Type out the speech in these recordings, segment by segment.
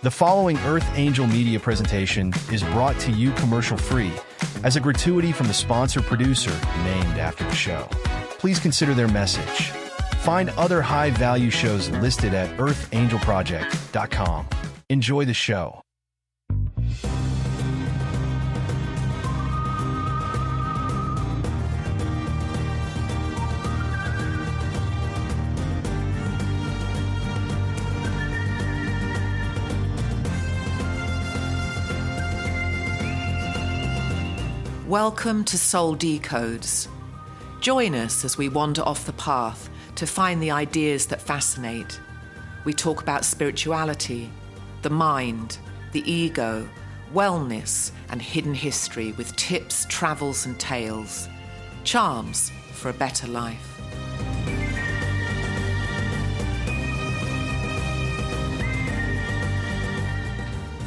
The following Earth Angel media presentation is brought to you commercial-free as a gratuity from the sponsor producer named after the show. Please consider their message. Find other high-value shows listed at earthangelproject.com. Enjoy the show. Welcome to Soul Decodes. Join us as we wander off the path to find the ideas that fascinate. We talk about spirituality, the mind, the ego, wellness, and hidden history with tips, travels, and tales. Charms for a better life.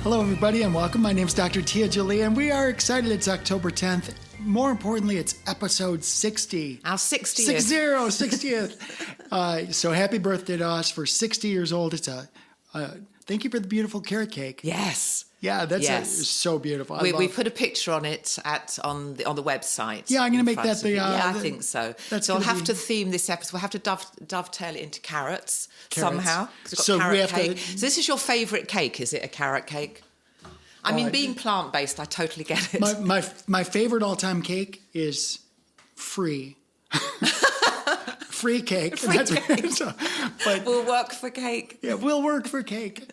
Hello, everybody, and welcome. My name's Dr. Tia Jolie, and we are excited. It's October 10th. More importantly, it's episode 60. Our 60th. 60th. So happy birthday to us for 60 years old. It's thank you for the beautiful carrot cake. Yes. Yeah, that's so beautiful. We put a picture on it on the website. Yeah, I'm going to make that the... I think so. So I'll have to theme this episode. We'll have to dovetail it into carrots somehow. So we have cake. So this is your favourite cake, is it? A carrot cake? I mean, being plant-based, I totally get it. My favorite all-time cake is free. Free cake. But we'll work for cake. Yeah, we'll work for cake.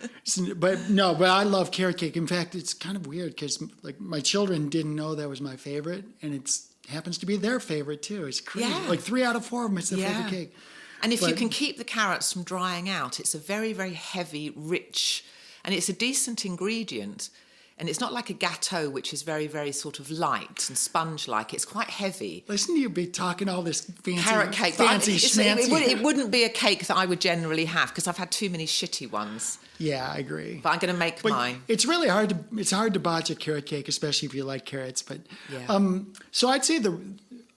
But I love carrot cake. In fact, it's kind of weird because my children didn't know that was my favorite, and it happens to be their favorite too. It's crazy. Yeah. Like 3 out of 4 of them, it's their favorite cake. And if you can keep the carrots from drying out, it's a very, very heavy, rich, and it's a decent ingredient. And it's not like a gâteau, which is very, very sort of light and sponge-like. It's quite heavy. Listen to you be talking all this fancy carrot cake. It wouldn't be a cake that I would generally have because I've had too many shitty ones. Yeah, I agree. But I'm going to make mine. It's really hard to botch a carrot cake, especially if you like carrots. But so I'd say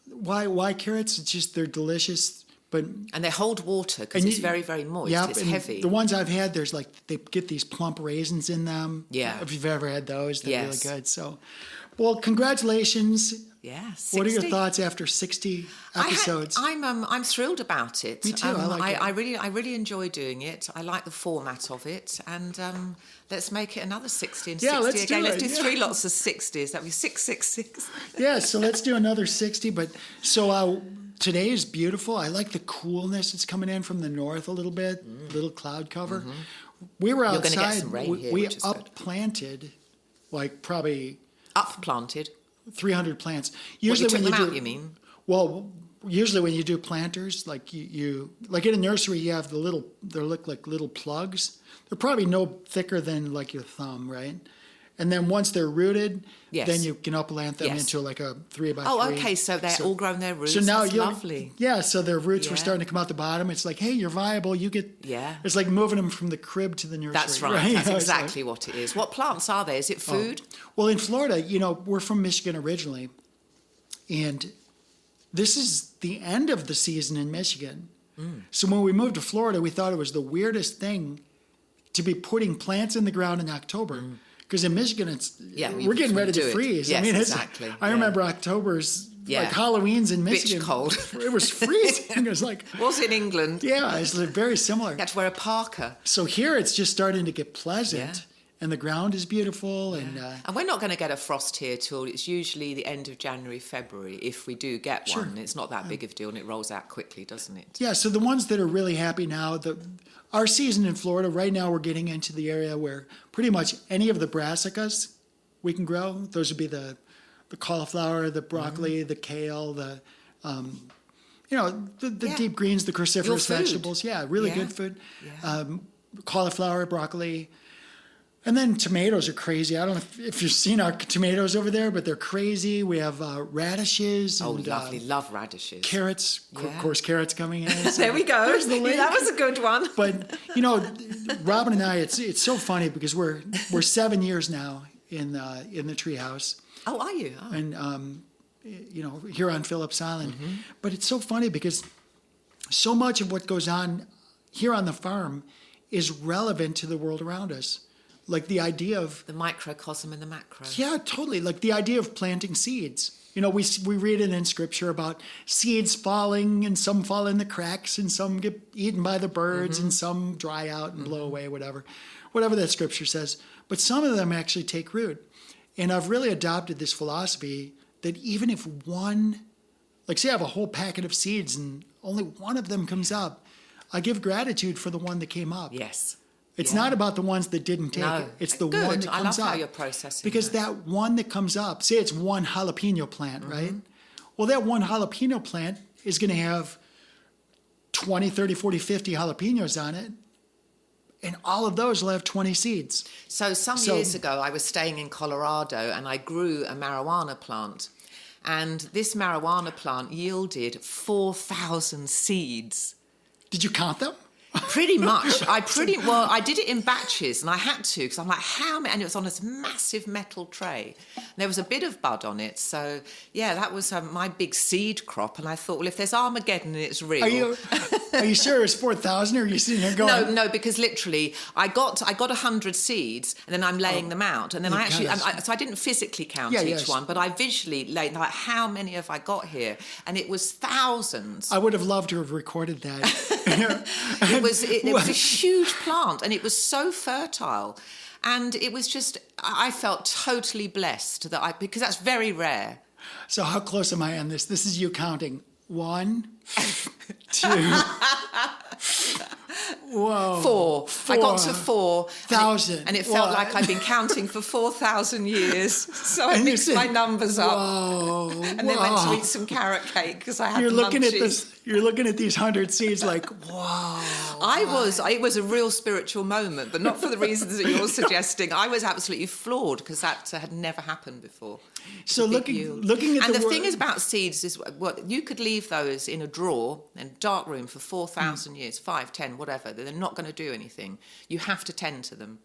why carrots? It's just they're delicious. And they hold water because it's very, very moist. Yeah, it's heavy. The ones I've had, they get these plump raisins in them. Yeah. If you've ever had those, they're really good. So, well, congratulations. Yeah. 60. What are your thoughts after 60 episodes? I'm thrilled about it. Me too. I like it. I really enjoy doing it. I like the format of it, and let's make it another 60 and 60 let's again. do Let's it. do 3 lots of 60s. That'd be 666. Yeah. So let's do another 60. But so. Today is beautiful. I like the coolness that's coming in from the north a little bit, little cloud cover. Mm-hmm. We were outside. You're going to get some rain here, we which is upplanted, probably... Upplanted? 300 plants. Usually when you took them out, you mean? Well, usually when you do planters, you like in a nursery, you have they look like little plugs. They're probably no thicker than like your thumb, right? And then once they're rooted, then you can upplant them into like a 3x3. Oh, okay. So they're all grown their roots. So now that's lovely. Yeah. So their roots were starting to come out the bottom. It's like, hey, you're viable. You get. Yeah. It's like moving them from the crib to the nursery. That's right. That's exactly what it is. What plants are they? Is it food? Well, in Florida, we're from Michigan originally, and this is the end of the season in Michigan. So when we moved to Florida, we thought it was the weirdest thing to be putting plants in the ground in October. Because in Michigan, we're getting ready to freeze. Yes, I mean, exactly. I remember October's, like Halloween's in Michigan. Bitch cold. It was freezing. It was like... Was in England. Yeah, it's very similar. You had to wear a parka. So here it's just starting to get pleasant. And the ground is beautiful. And we're not going to get a frost here till it's usually the end of January, February, if we do get one. It's not that big of a deal and it rolls out quickly, doesn't it? Yeah, so the ones that are really happy now, our season in Florida, right now we're getting into the area where pretty much any of the brassicas we can grow. Those would be the cauliflower, the broccoli, the kale, the deep greens, the cruciferous vegetables. Yeah, really good food. Yeah. Cauliflower, broccoli. And then tomatoes are crazy. I don't know if you've seen our tomatoes over there, but they're crazy. We have radishes. Oh, and, lovely. Love radishes. Carrots. Of course, carrots coming in. So there we go. There's the link. That was a good one. But, Robin and I, it's so funny because we're 7 years now in the treehouse. Oh, are you? Oh. And, here on Phillips Island. Mm-hmm. But it's so funny because so much of what goes on here on the farm is relevant to the world around us. Like the idea of... The microcosm and the macro. Yeah, totally. Like the idea of planting seeds. You know, we read it in scripture about seeds falling, and some fall in the cracks, and some get eaten by the birds, and some dry out and blow away, whatever that scripture says. But some of them actually take root. And I've really adopted this philosophy that even if one, like say I have a whole packet of seeds and only one of them comes up, I give gratitude for the one that came up. Yes. It's not about the ones that didn't take it. It's the one that comes up. I love how you're processing because that one that comes up, say it's one jalapeno plant, right? Well, that one jalapeno plant is going to have 20, 30, 40, 50 jalapenos on it. And all of those will have 20 seeds. So years ago, I was staying in Colorado and I grew a marijuana plant. And this marijuana plant yielded 4,000 seeds. Did you count them? Pretty much. I did it in batches, and I had to, because I'm like, how many? And it was on this massive metal tray. And there was a bit of bud on it. So, yeah, that was my big seed crop. And I thought, well, if there's Armageddon and it's real... Are you sure it's 4,000, or are you sitting here going... No, because literally, I got 100 seeds, and then I'm laying them out. And then so I didn't physically count each one, but I visually laid, like, how many have I got here? And it was thousands. I would have loved to have recorded that. It was a huge plant, and it was so fertile, and it was just, I felt totally blessed because that's very rare. So how close am I on this? This is you counting. 1, 2, whoa, 4. I got to 4,000, and it felt like I'd been counting for 4,000 years. So I mixed my numbers up, and then went to eat some carrot cake because I had. You're looking at this. You're looking at these 100 seeds like, wow. It was a real spiritual moment, but not for the reasons that you're suggesting. I was absolutely floored because that had never happened before. So looking at and the thing is about seeds is what you could leave those in a drawer in a dark room for 4,000 years, 5, 10, whatever. They're not going to do anything. You have to tend to them.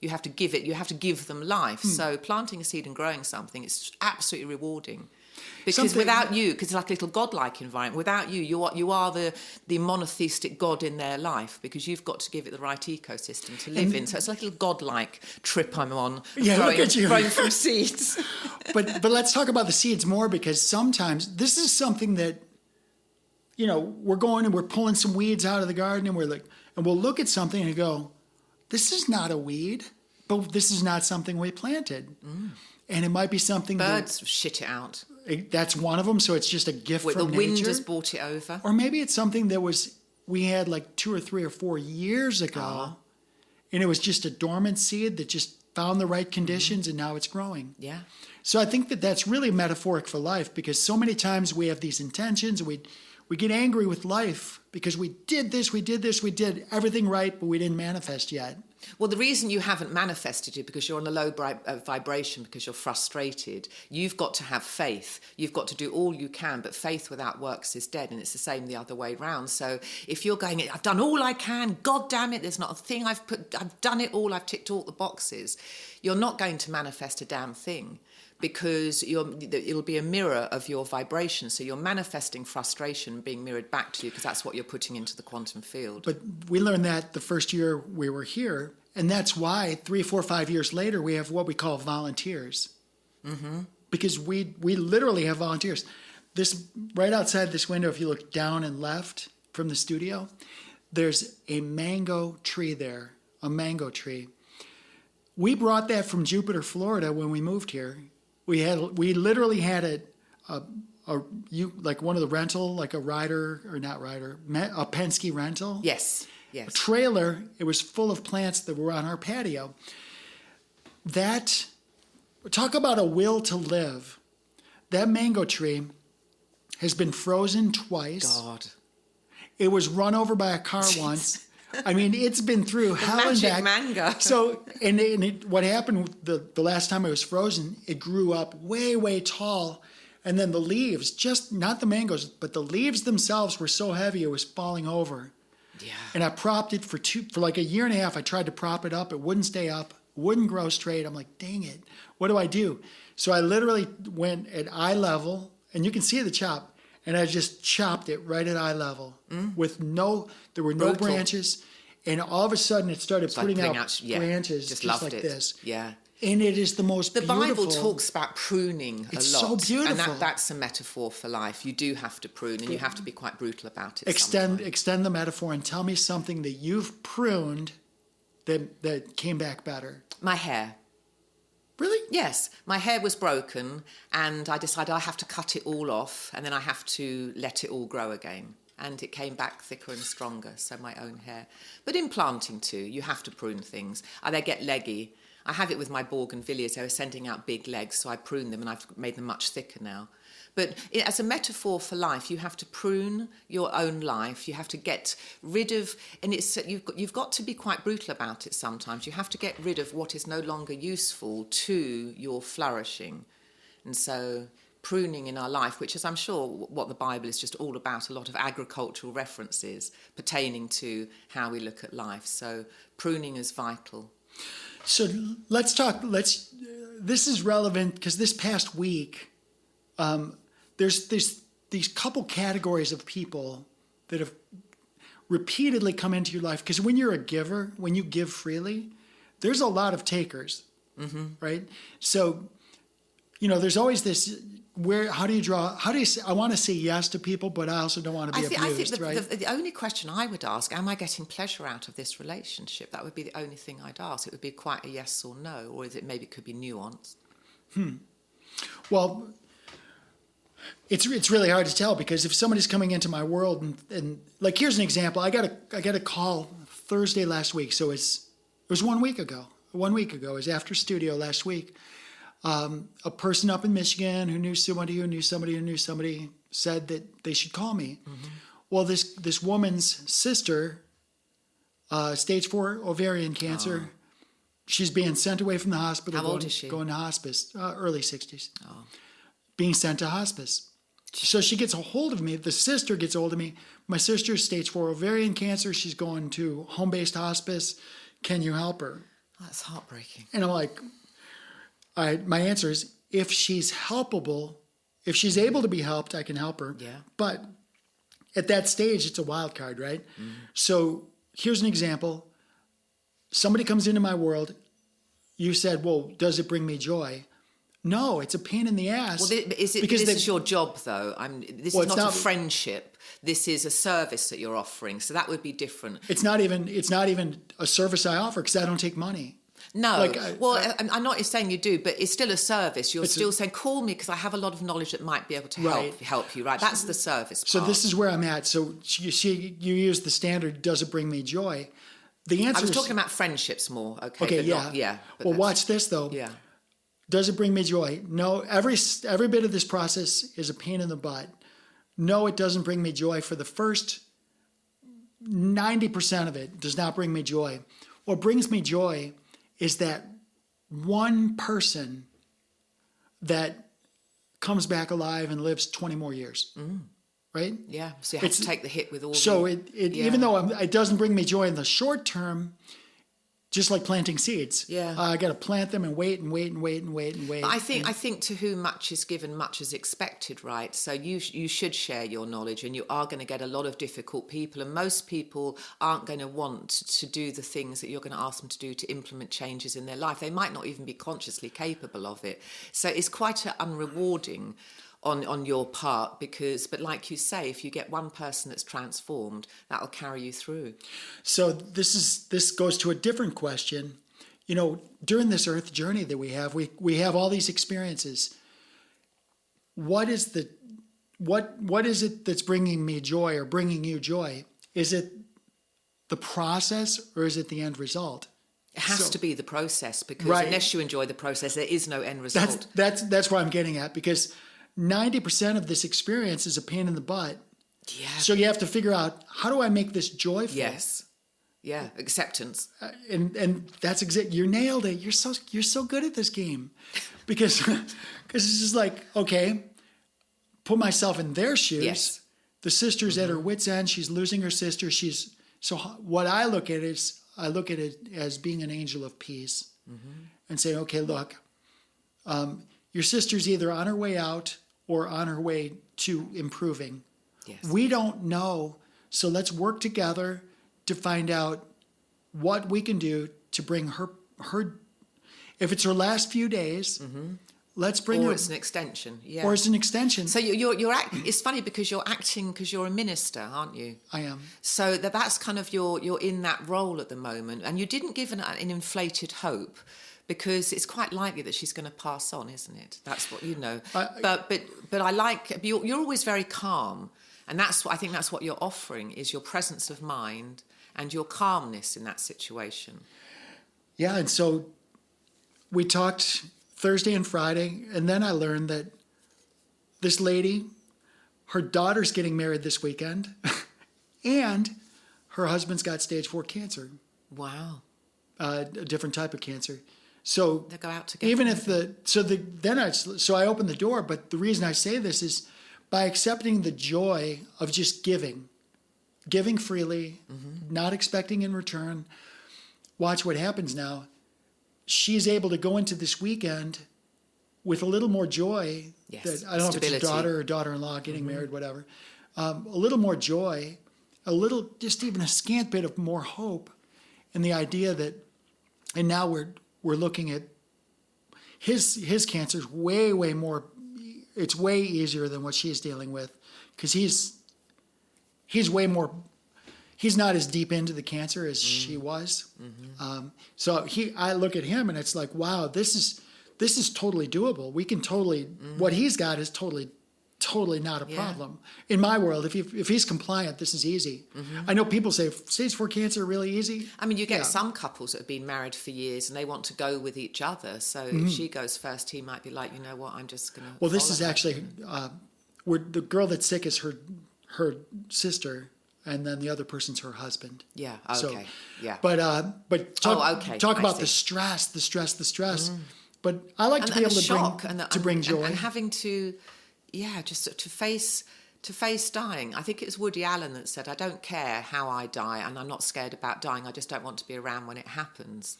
You have to give them life. So planting a seed and growing something is absolutely rewarding. Because without you, because it's like a little godlike environment, without you, you are the monotheistic God in their life, because you've got to give it the right ecosystem to live in. So it's like a little godlike trip I'm on, growing from seeds. But let's talk about the seeds more, because sometimes this is something that, you know, we're going and we're pulling some weeds out of the garden, and we'll look at something and go, this is not a weed, but this is not something we planted. And it might be something birds shit it out. That's one of them. So it's just a gift from nature. The wind has brought it over. Or maybe it's something that we had like 2 or 3 or 4 years ago, and it was just a dormant seed that just found the right conditions, and now it's growing. Yeah. So I think that that's really metaphoric for life, because so many times we have these intentions, and we get angry with life because we did everything right, but we didn't manifest yet. Well, the reason you haven't manifested it because you're on a low vibration, because you're frustrated. You've got to have faith. You've got to do all you can, but faith without works is dead, and it's the same the other way round. So if you're going, I've done all I can, God damn it, there's not a thing I've done it all, I've ticked all the boxes, you're not going to manifest a damn thing, because it'll be a mirror of your vibration. So you're manifesting frustration being mirrored back to you, because that's what you're putting into the quantum field. But we learned that the first year we were here, and that's why 3, 4, 5 years later we have what we call volunteers. Because we literally have volunteers. This right outside this window, if you look down and left from the studio, there's a mango tree there, a mango tree. We brought that from Jupiter, Florida when we moved here. We literally had like one of the rental, like a a Penske rental. Yes. A trailer. It was full of plants that were on our patio. Talk about a will to live. That mango tree has been frozen twice. God. It was run over by a car once. I mean, it's been through hell and back. Mango. So, what happened the last time it was frozen, it grew up way, way tall. And then the leaves, just not the mangoes, but the leaves themselves were so heavy it was falling over. Yeah. And I propped it for like a year and a half. I tried to prop it up. It wouldn't stay up, wouldn't grow straight. I'm like, dang it. What do I do? So I literally went at eye level, and you can see the chop. And I just chopped it right at eye level there were no branches. And all of a sudden it started putting out branches just like it. this. Yeah. And it is the most beautiful. The Bible talks about pruning a lot. It's so beautiful. And that's a metaphor for life. You do have to prune, and you have to be quite brutal about it. Extend the metaphor and tell me something that you've pruned that came back better. My hair. Really? Yes. My hair was broken, and I decided I have to cut it all off, and then I have to let it all grow again. And it came back thicker and stronger, so my own hair. But in planting too, you have to prune things. They get leggy. I have it with my bougainvilleas. They were sending out big legs, so I pruned them, and I've made them much thicker now. But as a metaphor for life, you have to prune your own life. You have to get rid of, and you've got to be quite brutal about it sometimes. You have to get rid of what is no longer useful to your flourishing. And so pruning in our life, which is, I'm sure, what the Bible is just all about, a lot of agricultural references pertaining to how we look at life. So pruning is vital. So let's talk, this is relevant because this past week, there's these couple categories of people that have repeatedly come into your life. Because when you're a giver, when you give freely, there's a lot of takers, right? So, there's always this, I want to say yes to people, but I also don't want to be abused, right? The only question I would ask, am I getting pleasure out of this relationship? That would be the only thing I'd ask. It would be quite a yes or no, or maybe it could be nuanced. Well, it's really hard to tell, because if somebody's coming into my world and like, here's an example. I got a call Thursday last week. So it was 1 week ago. 1 week ago. It was after studio last week. A person up in Michigan who knew somebody who knew somebody who knew somebody said that they should call me. Well, this woman's sister, stage 4 ovarian cancer. She's being sent away from the hospital. How old is she? Going to hospice, early 60s. Being sent to hospice. So she gets a hold of me. The sister gets a hold of me. My sister's stage 4 ovarian cancer. She's going to home-based hospice. Can you help her? That's heartbreaking. And I'm like, my answer is, if she's helpable, if she's able to be helped, I can help her. Yeah. But at that stage, it's a wild card, right? So here's an example. Somebody comes into my world. You said, well, does it bring me joy? No, it's a pain in the ass. Well, this is your job, though. This is not a friendship. This is a service that you're offering. So that would be different. It's not even a service I offer, because I don't take money. No. I'm not saying you do, but it's still a service. You're still saying, call me because I have a lot of knowledge that might be able to help you, right? That's the service part. So this is where I'm at. So you use the standard, does it bring me joy? The answer I was talking about friendships more, okay? Yeah. Well, watch this, though. Yeah. Does it bring me joy? No, every bit of this process is a pain in the butt. No, it doesn't bring me joy. For the first 90% of it does not bring me joy. What brings me joy is that one person that comes back alive and lives 20 more years. Right? Yeah, so you have to take the hit with all. So even though it doesn't bring me joy in the short term, just like planting seeds. Yeah. I got to plant them and wait. But I think to whom much is given, much is expected, right? So you should share your knowledge, and you are going to get a lot of difficult people, and most people aren't going to want to do the things that you're going to ask them to do to implement changes in their life. They might not even be consciously capable of it. So it's quite unrewarding on your part, but like you say, if you get one person that's transformed, that'll carry you through. So this goes to a different question. During this earth journey that we have all these experiences. What is it that's bringing me joy or bringing you joy? Is it the process, or is it the end result? It has to be the process, because unless you enjoy the process, there is no end result. That's where I'm getting at, because 90% of this experience is a pain in the butt. Yeah. So you have to figure out, how do I make this joyful? Yes. Yeah. Acceptance. And that's you nailed it. You're so good at this game, because it's just like, okay, put myself in their shoes. Yes. The sister's at her wit's end. She's losing her sister. So what I look at it as being an angel of peace, and say, okay, look, your sister's either on her way out or on her way to improving. Yes. We don't know, so let's work together to find out what we can do to bring her, if it's her last few days, let's bring her. Or it's an extension. Yeah. Or it's an extension. So it's funny because you're acting because you're a minister, aren't you? I am. So that's kind of you're in that role at the moment, and you didn't give an inflated hope, because it's quite likely that she's going to pass on, isn't it? That's what you know. But I like you're always very calm, and I think that's what you're offering, is your presence of mind and your calmness in that situation. Yeah, and so we talked Thursday and Friday, and then I learned that this lady, her daughter's getting married this weekend, and her husband's got stage 4 cancer. Wow. A different type of cancer. So they go out together. Even if I opened the door, but the reason I say this is by accepting the joy of just giving freely, not expecting in return. Watch what happens now. She's able to go into this weekend with a little more joy. Yes. That, I don't know if it's a daughter or daughter-in-law getting married, whatever. A little more joy, just even a scant bit of more hope, and the idea that, and now we're looking at his cancer's way more. It's way easier than what she's dealing with, because he's way more. He's not as deep into the cancer as she was. So I look at him and it's like, wow, this is totally doable. We can totally what he's got is totally not a problem in my world. If he's compliant, this is easy. I know people say stage 4 cancer really easy. I mean, you get some couples that have been married for years and they want to go with each other. So if she goes first, he might be like, you know what, I'm just going to. Well, this is actually the girl that's sick is her sister, and then the other person's her husband. Yeah. Okay. So, yeah. But talk about the stress. But I like to be able to bring joy and having to. Yeah, just to face dying. I think it was Woody Allen that said, "I don't care how I die, and I'm not scared about dying. I just don't want to be around when it happens."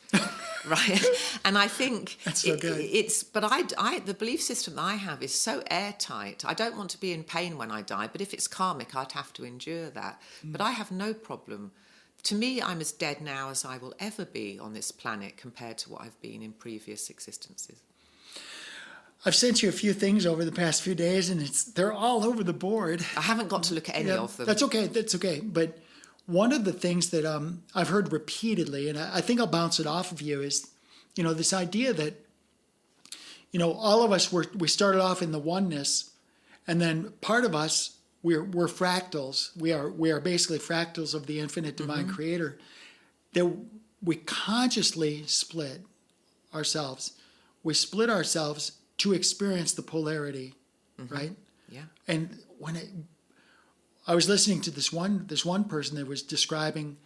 Right? And I think that's so good. The belief system that I have is so airtight. I don't want to be in pain when I die, but if it's karmic, I'd have to endure that. But I have no problem. To me, I'm as dead now as I will ever be on this planet compared to what I've been in previous existences. I've sent you a few things over the past few days, and they're all over the board. I haven't got to look at any of them. That's okay. But one of the things that I've heard repeatedly, and I think I'll bounce it off of you, is, this idea that, all of us, we started off in the oneness, and then part of us, we're fractals. We are basically fractals of the infinite divine creator. That we consciously split ourselves. We split ourselves to experience the polarity, right? Yeah. And when I was listening to this one person that was describing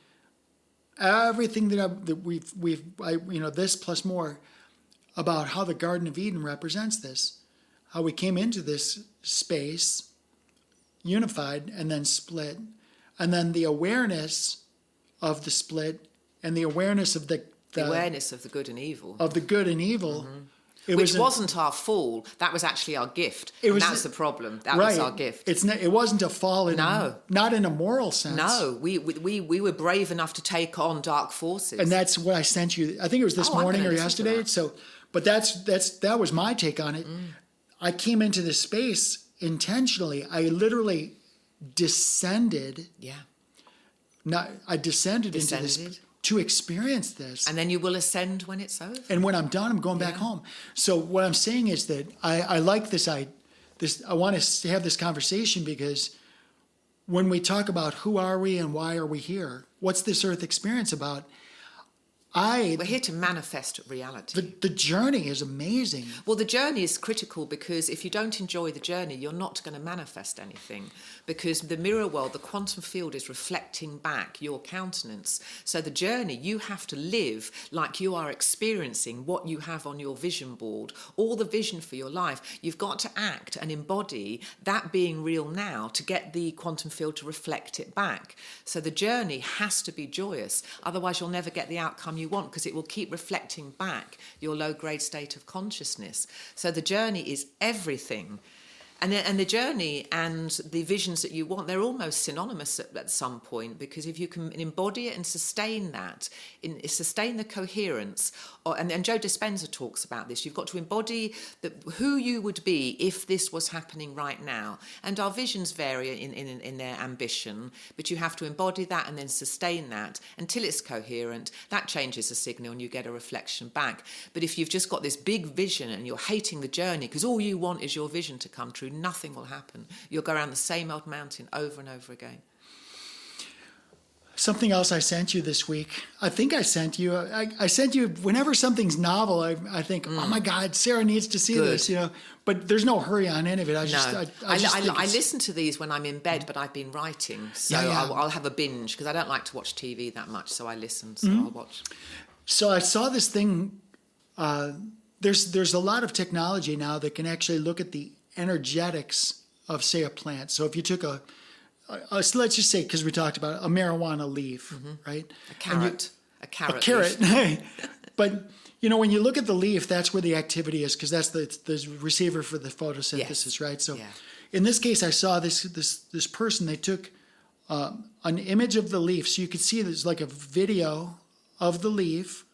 everything that we've this plus more about how the Garden of Eden represents this, how we came into this space unified and then split, and then the awareness of the split and the awareness of the awareness of the good and evil Which wasn't our fall. That was actually our gift. That's the problem. That was our gift. It wasn't a fall. Not in a moral sense. No, we were brave enough to take on dark forces. And that's what I sent you. I think it was this morning or yesterday. So, but that was my take on it. I came into this space intentionally. I literally descended. Yeah. I descended into this to experience this. And then you will ascend when it's over. And when I'm done, I'm going back home. So what I'm saying is that I like this. I want to have this conversation because when we talk about who are we and why are we here, what's this earth experience about? We're here to manifest reality. The journey is amazing. Well, the journey is critical because if you don't enjoy the journey, you're not going to manifest anything, because the mirror world, the quantum field, is reflecting back your countenance. So the journey, you have to live like you are experiencing what you have on your vision board, all the vision for your life. You've got to act and embody that being real now to get the quantum field to reflect it back. So the journey has to be joyous. Otherwise, you'll never get the outcome you want, because it will keep reflecting back your low-grade state of consciousness. So the journey is everything. And the journey and the visions that you want, they're almost synonymous at some point, because if you can embody it and sustain that, sustain the coherence, and Joe Dispenza talks about this, you've got to embody who you would be if this was happening right now. And our visions vary in their ambition, but you have to embody that and then sustain that until it's coherent. That changes the signal and you get a reflection back. But if you've just got this big vision and you're hating the journey because all you want is your vision to come true, nothing will happen. You'll go around the same old mountain over and over again. Something else I sent you this week. I think I sent you. I sent you whenever something's novel. I think, oh my God, Sarah needs to see this. But there's no hurry on any of it. I listen to these when I'm in bed, but I've been writing, so I'll have a binge because I don't like to watch TV that much. So I listen. So I'll watch. So I saw this thing. There's a lot of technology now that can actually look at the energetics of, say, a plant. So if you took so let's just say, because we talked about a marijuana leaf, right? A carrot. A carrot. But, when you look at the leaf, that's where the activity is, because that's the receiver for the photosynthesis, right? So in this case, I saw this person, they took an image of the leaf. So you could see there's like a video of the leaf,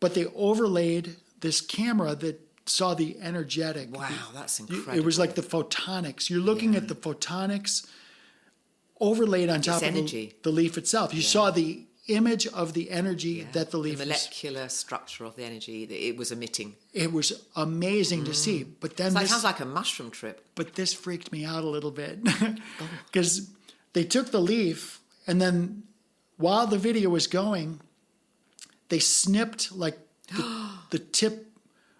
but they overlaid this camera that saw the energetic. Wow, that's incredible. It was like the photonics. You're looking at the photonics overlaid on top of the leaf itself. You saw the image of the energy that the leaf, the molecular structure of the energy that it was emitting. It was amazing to see. But then it sounds like a mushroom trip. But this freaked me out a little bit because they took the leaf, and then while the video was going, they snipped like the tip,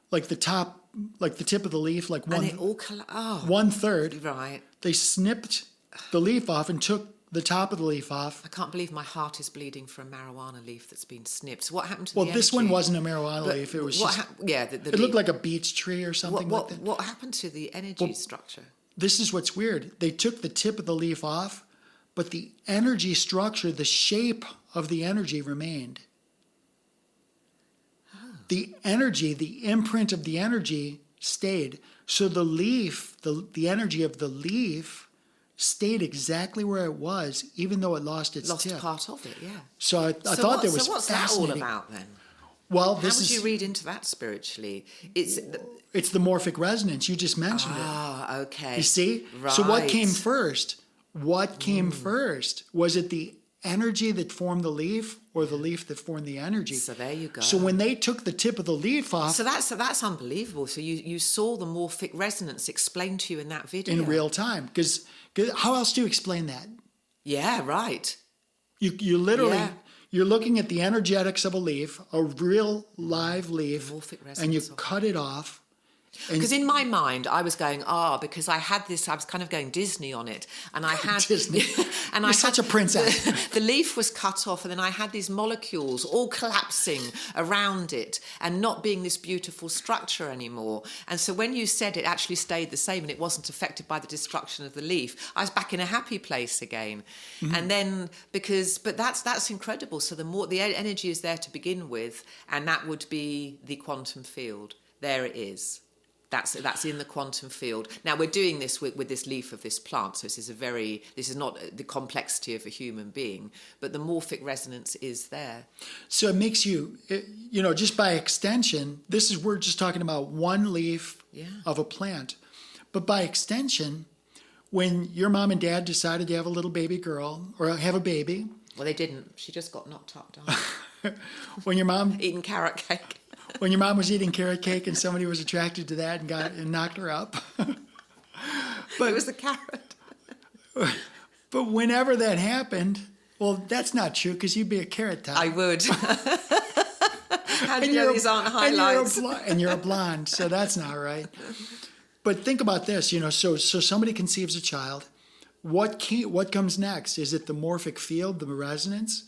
like the top, like the tip of the leaf, like one, and it all 1/3. Right. They snipped the leaf off and took the top of the leaf off. I can't believe my heart is bleeding for a marijuana leaf that's been snipped. So what happened to the energy? Well, this one wasn't a marijuana leaf. It was it looked like a beech tree or something like that. What happened to the energy structure? This is what's weird. They took the tip of the leaf off, but the energy structure, the shape of the energy remained. The energy, the imprint of the energy stayed. So the leaf, the energy of the leaf stayed exactly where it was, even though it lost its tip. Lost part of it, yeah. So I thought that was fascinating. So what's that all about then? Well, how would you read into that spiritually? It's the morphic resonance. You just mentioned it. Ah, okay. You see? Right. So what came first? What came first? Was it the energy that formed the leaf, or the leaf that formed the energy? So there you go. So when they took the tip of the leaf off... So that's unbelievable. So you saw the morphic resonance explained to you in that video. In real time. Because how else do you explain that? Yeah, right. You literally... Yeah. You're looking at the energetics of a leaf, a real live leaf, and you cut it off. Because in my mind, I was going, because I had this, I was kind of going Disney on it. And I had... Disney. And you're such a princess. The leaf was cut off, and then I had these molecules all collapsing around it and not being this beautiful structure anymore. And so when you said it actually stayed the same and it wasn't affected by the destruction of the leaf, I was back in a happy place again. Mm-hmm. And then, but that's incredible. So the energy is there to begin with, and that would be the quantum field. There it is. That's in the quantum field. Now we're doing this with this leaf of this plant, so this is not the complexity of a human being, but the morphic resonance is there. So it makes you, just by extension, we're just talking about one leaf of a plant, but by extension, when your mom and dad decided to have a little baby girl or have a baby, well, they didn't. She just got knocked up down. When your mom eating carrot cake. When your mom was eating carrot cake and somebody was attracted to that and knocked her up. But it was the carrot. But whenever that happened, well, that's not true because you'd be a carrot top. I would. How do you know these aren't highlights? And you're a blonde, so that's not right. But think about this, so somebody conceives a child. What comes next? Is it the morphic field, the resonance?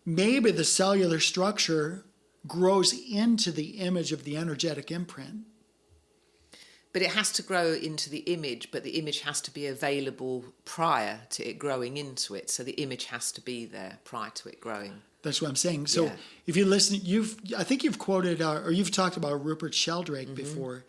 Maybe the cellular structure grows into the image of the energetic imprint. But it has to grow into the image, but the image has to be available prior to it growing into it. So the image has to be there prior to it growing. That's what I'm saying. So if you listen, I think you've quoted or you've talked about Rupert Sheldrake before.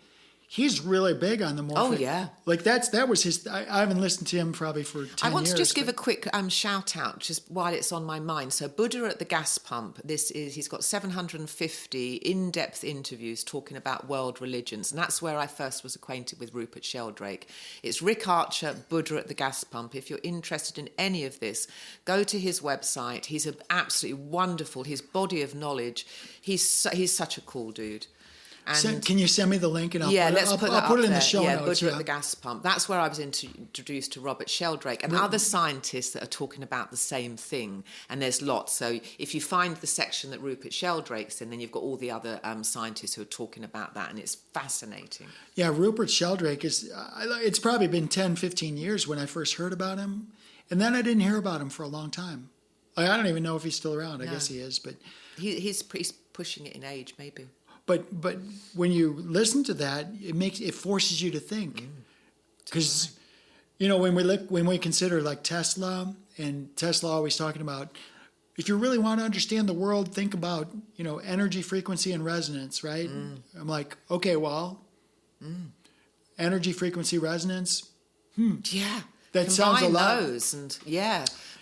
he's really big on the morphic. Oh, yeah. Like that was his. I haven't listened to him probably for 10 years. I want to just give a quick shout out just while it's on my mind. So Buddha at the Gas Pump, he's got 750 in-depth interviews talking about world religions. And that's where I first was acquainted with Rupert Sheldrake. It's Rick Archer, Buddha at the Gas Pump. If you're interested in any of this, go to his website. He's absolutely wonderful. His body of knowledge. He's such a cool dude. And can you send me the link and I'll put it in the show notes. Buddha at the Gas Pump. That's where I was introduced to Robert Sheldrake and other scientists that are talking about the same thing. And there's lots. So if you find the section that Rupert Sheldrake's in, then you've got all the other scientists who are talking about that. And it's fascinating. Yeah, Rupert Sheldrake it's probably been 10, 15 years when I first heard about him. And then I didn't hear about him for a long time. I don't even know if he's still around. I guess he is. But he's pushing it in age, maybe. But when you listen to that, it forces you to think, because when we consider like Tesla, and Tesla always talking about, if you really want to understand the world, think about energy, frequency, and resonance, right? I'm like, okay, well, energy, frequency, resonance. Yeah, that sounds a lot. Those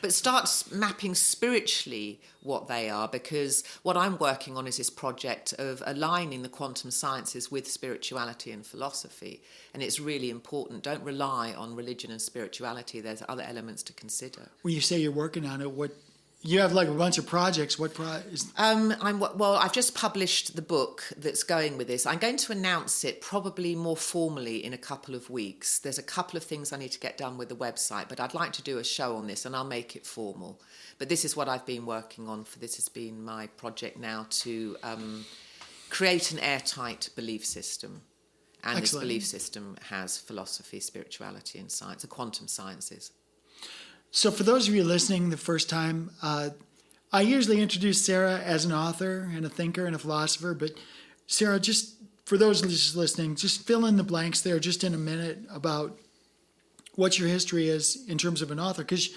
but start mapping spiritually what they are, because what I'm working on is this project of aligning the quantum sciences with spirituality and philosophy. And it's really important. Don't rely on religion and spirituality. There's other elements to consider. When you say you're working on it, you have like a bunch of projects. I've just published the book that's going with this. I'm going to announce it probably more formally in a couple of weeks. There's a couple of things I need to get done with the website, but I'd like to do a show on this and I'll make it formal. But this is what I've been working on. This has been my project now to create an airtight belief system. And Excellent. This belief system has philosophy, spirituality and science, the quantum sciences. So for those of you listening the first time, I usually introduce Sarah as an author and a thinker and a philosopher. But Sarah, just for those just listening, just fill in the blanks there just in a minute about what your history is in terms of an author. Because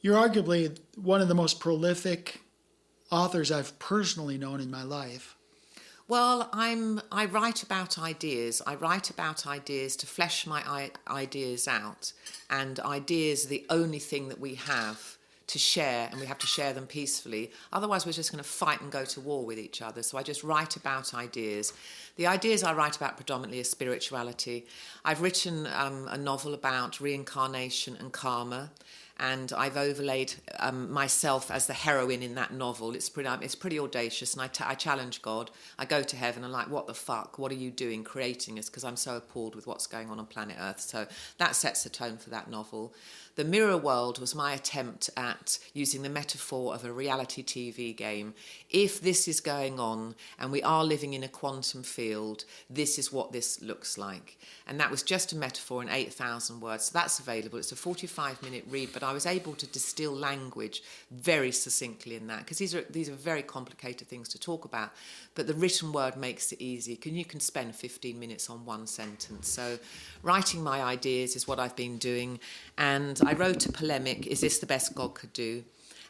you're arguably one of the most prolific authors I've personally known in my life. Well, I write about ideas. I write about ideas to flesh my ideas out. And ideas are the only thing that we have to share, and we have to share them peacefully. Otherwise, we're just going to fight and go to war with each other. So I just write about ideas. The ideas I write about predominantly are spirituality. I've written a novel about reincarnation and karma. And I've overlaid myself as the heroine in that novel. It's pretty audacious, and I challenge God. I go to heaven and I'm like, what the fuck? What are you doing creating us? Because I'm so appalled with what's going on planet Earth. So that sets the tone for that novel. The Mirror World was my attempt at using the metaphor of a reality TV game. If this is going on and we are living in a quantum field, this is what this looks like. And that was just a metaphor in 8,000 words. So that's available. It's a 45-minute read, but I was able to distill language very succinctly in that, because these are very complicated things to talk about. But the written word makes it easy. You can spend 15 minutes on one sentence. So writing my ideas is what I've been doing. And I wrote a polemic, Is This the Best God Could Do?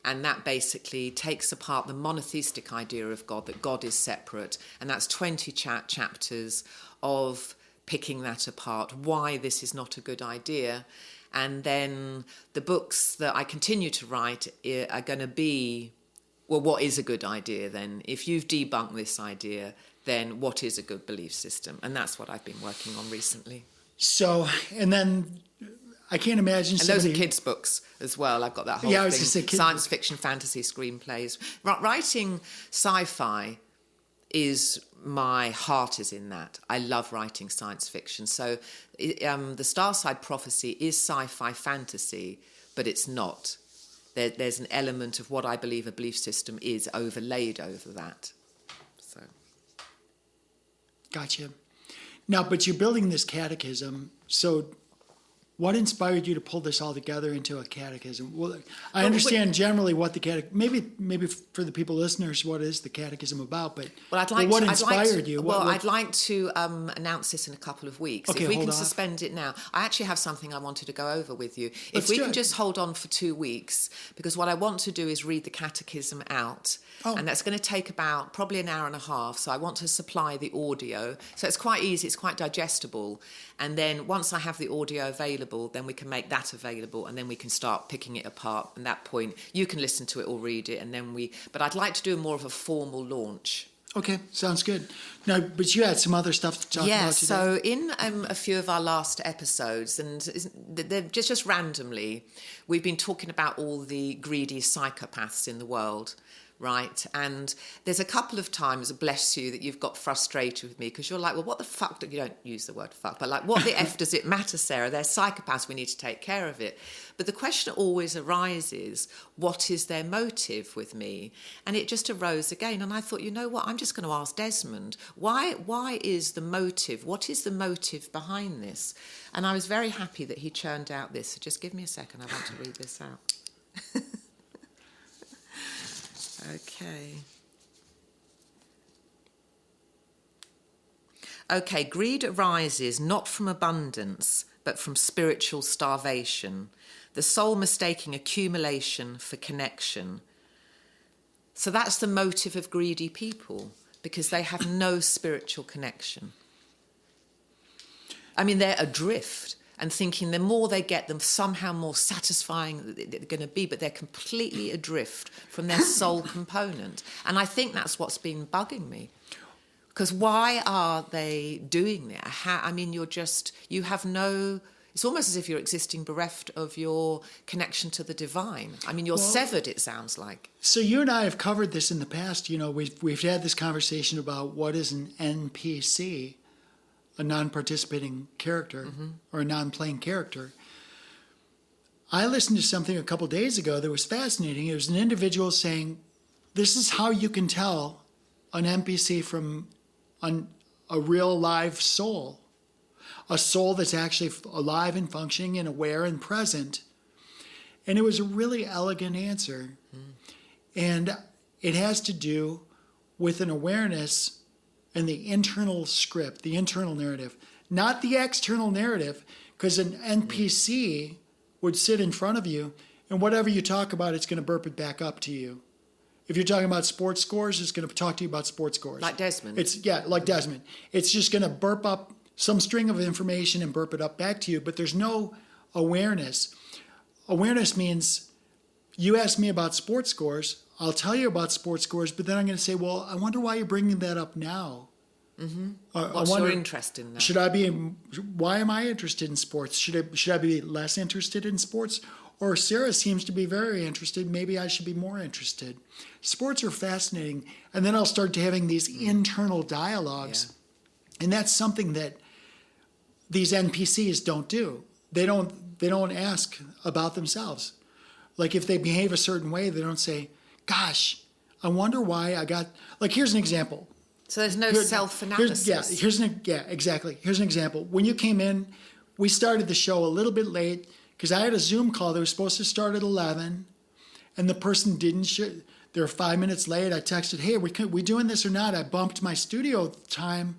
And that basically takes apart the monotheistic idea of God, that God is separate. And that's 20 chapters of picking that apart, why this is not a good idea. And then the books that I continue to write are going to be, well, what is a good idea then? If you've debunked this idea, then what is a good belief system? And that's what I've been working on recently. So, and then I can't imagine. And those are kids' books as well. I've got that whole thing. I was going to say science fiction, fantasy, screenplays. Writing sci-fi my heart is in that. I love writing science fiction. So the Starside Prophecy is sci-fi fantasy, but it's not. There's an element of what I believe a belief system is overlaid over that. So, gotcha. Now, but you're building this catechism, so what inspired you to pull this all together into a catechism? Well, I understand generally what the catechism, maybe for the people listeners, what is the catechism about, but what inspired you? I'd like to announce this in a couple of weeks. Okay, if we can suspend it now. I actually have something I wanted to go over with you. Let's if we do can it. just hold on for 2 weeks, because what I want to do is read the catechism out. And that's going to take about probably an hour and a half. So I want to supply the audio. So it's quite easy, it's quite digestible. And then once I have the audio available, then we can make that available, and then we can start picking it apart. And at that point, you can listen to it or read it, and then but I'd like to do more of a formal launch. Okay, sounds good. Now, but you had some other stuff to talk about today. So in a few of our last episodes, and they're just randomly, we've been talking about all the greedy psychopaths in the world. Right, and there's a couple of times, bless you, that you've got frustrated with me because you're like, well, what the fuck? You don't use the word fuck, but like, what the F does it matter, Sarah? They're psychopaths, we need to take care of it. But the question always arises, what is their motive with me? And it just arose again, and I thought, you know what, I'm just going to ask Desmond, why is the motive, what is the motive behind this? And I was very happy that he churned out this, so just give me a second, I want to read this out. Okay, greed arises not from abundance, but from spiritual starvation, the soul mistaking accumulation for connection. So that's the motive of greedy people, because they have no spiritual connection. I mean, they're adrift and thinking the more they get, the somehow more satisfying they're going to be, but they're completely adrift from their soul component. And I think that's what's been bugging me. Because why are they doing that? You have no... It's almost as if you're existing bereft of your connection to the divine. I mean, you're severed, it sounds like. So you and I have covered this in the past. You know, we've had this conversation about what is an NPC, a non-participating character, or a non-playing character. I listened to something a couple days ago that was fascinating. It was an individual saying, this is how you can tell an NPC from a real live soul, a soul that's actually alive and functioning and aware and present. And it was a really elegant answer. And it has to do with an awareness and the internal script, the internal narrative, not the external narrative, because an NPC would sit in front of you, and whatever you talk about, it's going to burp it back up to you. If you're talking about sports scores, it's going to talk to you about sports scores. Like Desmond. Like Desmond. It's just going to burp up some string of information and burp it up back to you, but there's no awareness. Awareness means you ask me about sports scores, I'll tell you about sports scores, but then I'm going to say, well, I wonder why you're bringing that up now. What's your interest in that? Why am I interested in sports? Should I be less interested in sports? Or Sarah seems to be very interested, maybe I should be more interested. Sports are fascinating. And then I'll start having these internal dialogues. Yeah. And that's something that these NPCs don't do. They don't ask about themselves. Like if they behave a certain way, they don't say, gosh, I wonder why I got... Like here's an example. So there's no self-analysis. Exactly. Here's an example. When you came in, we started the show a little bit late because I had a Zoom call that was supposed to start at 11, and the person didn't they were 5 minutes late. I texted, hey, we doing this or not? I bumped my studio time.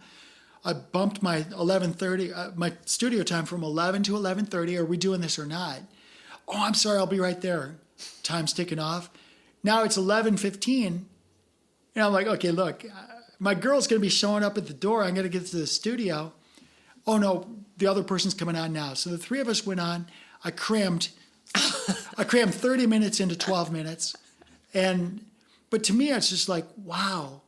I bumped my 11:30, my studio time from 11 to 11:30. Are we doing this or not? Oh, I'm sorry, I'll be right there. Time's ticking off. Now it's 11:15, and I'm like, okay, look, my girl's going to be showing up at the door. I'm going to get to the studio. Oh, no, the other person's coming on now. So the three of us went on. I crammed 30 minutes into 12 minutes. But to me, it's just like, wow.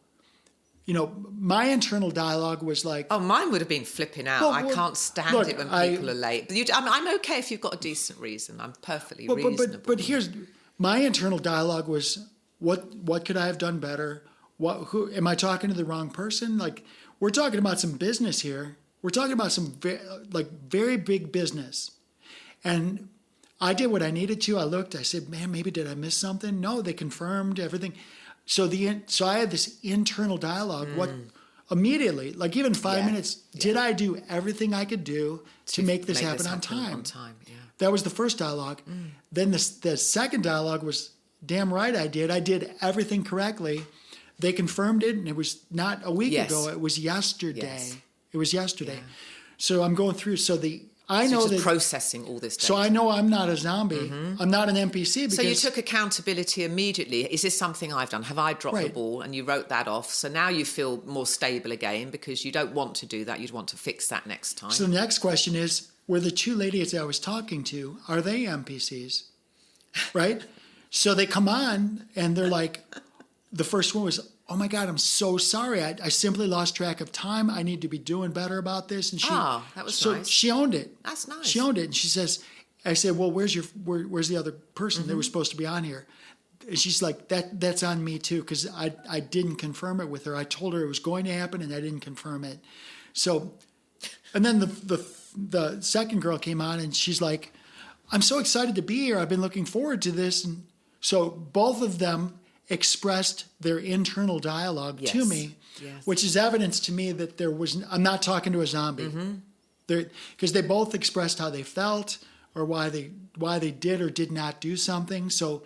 You know, my internal dialogue was like... Oh, mine would have been flipping out. I can't stand it when people are late. I'm okay if you've got a decent reason. I'm perfectly reasonable. But here's... My internal dialogue was, what could I have done better? Who am I talking to the wrong person? Like, we're talking about some business here. We're talking about some very big business. And I did what I needed to. I looked, I said, man, maybe did I miss something? No, they confirmed everything. So I had this internal dialogue. immediately, like even 5 Yeah. minutes, did I do everything I could do to make this happen on time? On time, yeah. That was the first dialogue. Then the second dialogue was, damn right I did. I did everything correctly. They confirmed it, and it was not a week Yes. ago. It was yesterday. Yes. It was yesterday. Yeah. So I'm going through. So I So know you're just that. processing all this data. So I know I'm not a zombie. I'm not an NPC. Because, So you took accountability immediately. Is this something I've done? Have I dropped the Right. ball? And you wrote that off. So now you feel more stable again because you don't want to do that. You'd want to fix that next time. So the next question is, were the two ladies I was talking to, are they NPCs? Right? So they come on and they're like, the first one was, oh my God, I'm so sorry. I simply lost track of time. I need to be doing better about this. And that was so nice. she owned it. That's nice. She owned it. And she says, I said, well, where's the other person that was supposed to be on here? And she's like, that's on me too, because I didn't confirm it with her. I told her it was going to happen and I didn't confirm it. So, and then the second girl came on and she's like, I'm so excited to be here. I've been looking forward to this. And so both of them expressed their internal dialogue to me, which is evidence to me that I'm not talking to a zombie. Because they both expressed how they felt or why they did or did not do something. So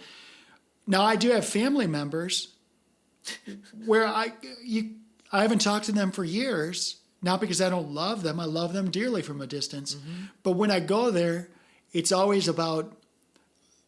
now I do have family members where I haven't talked to them for years, not because I don't love them. I love them dearly from a distance. But when I go there, it's always about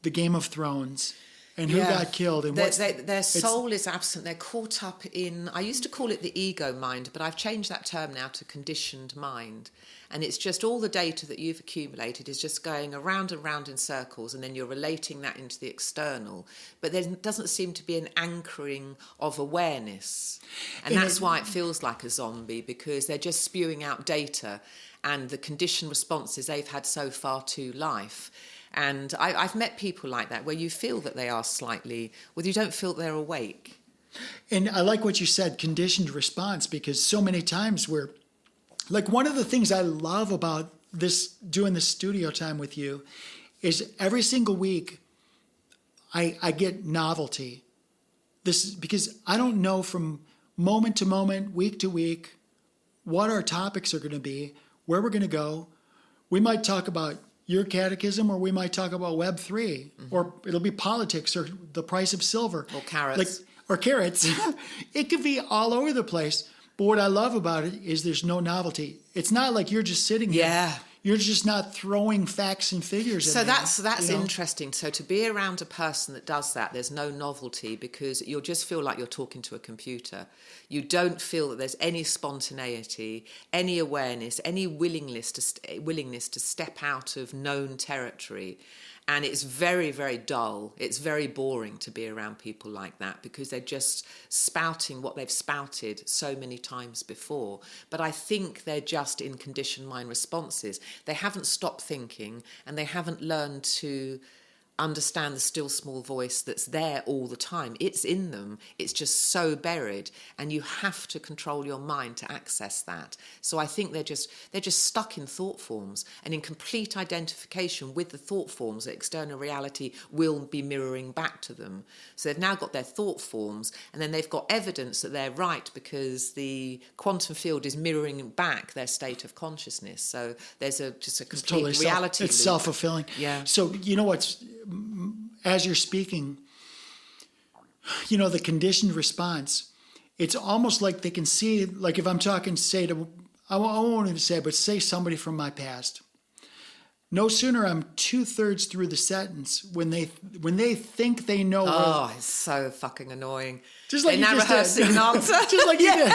the Game of Thrones and who got killed. And their soul is absent. They're caught up in, I used to call it the ego mind, but I've changed that term now to conditioned mind. And it's just all the data that you've accumulated is just going around and round in circles, and then you're relating that into the external. But there doesn't seem to be an anchoring of awareness. And that's why it feels like a zombie, because they're just spewing out data and the conditioned responses they've had so far to life. And I've met people like that where you feel that they are slightly, well, you don't feel they're awake. And I like what you said, conditioned response, because so many times like one of the things I love about doing this studio time with you is every single week I get novelty. This is because I don't know from moment to moment, week to week, what our topics are going to be, where we're going to go. We might talk about your catechism, or we might talk about Web3, or it'll be politics, or the price of silver. Or carrots. Or carrots. It could be all over the place. But what I love about it is there's no novelty. It's not like you're just sitting here. Yeah. You're just not throwing facts and figures in there. So that's interesting. So to be around a person that does that, there's no novelty, because you'll just feel like you're talking to a computer. You don't feel that there's any spontaneity, any awareness, any willingness to step out of known territory. And it's very, very dull. It's very boring to be around people like that, because they're just spouting what they've spouted so many times before. But I think they're just in conditioned mind responses. They haven't stopped thinking, and they haven't learned to understand the still small voice that's there all the time. It's in them. It's just so buried, and you have to control your mind to access that. So I think they're just stuck in thought forms and in complete identification with the thought forms that external reality will be mirroring back to them. So they've now got their thought forms, and then they've got evidence that they're right because the quantum field is mirroring back their state of consciousness. So there's just a complete reality It's loop. self-fulfilling. Yeah. So you know what's, as you're speaking, the conditioned response, it's almost like they can see, like if I'm talking, I won't even say, but say somebody from my past. No sooner I'm 2/3 through the sentence when they think they know. Oh, it's so fucking annoying. Just like they're you now just rehearsing did. an answer. Just like you did.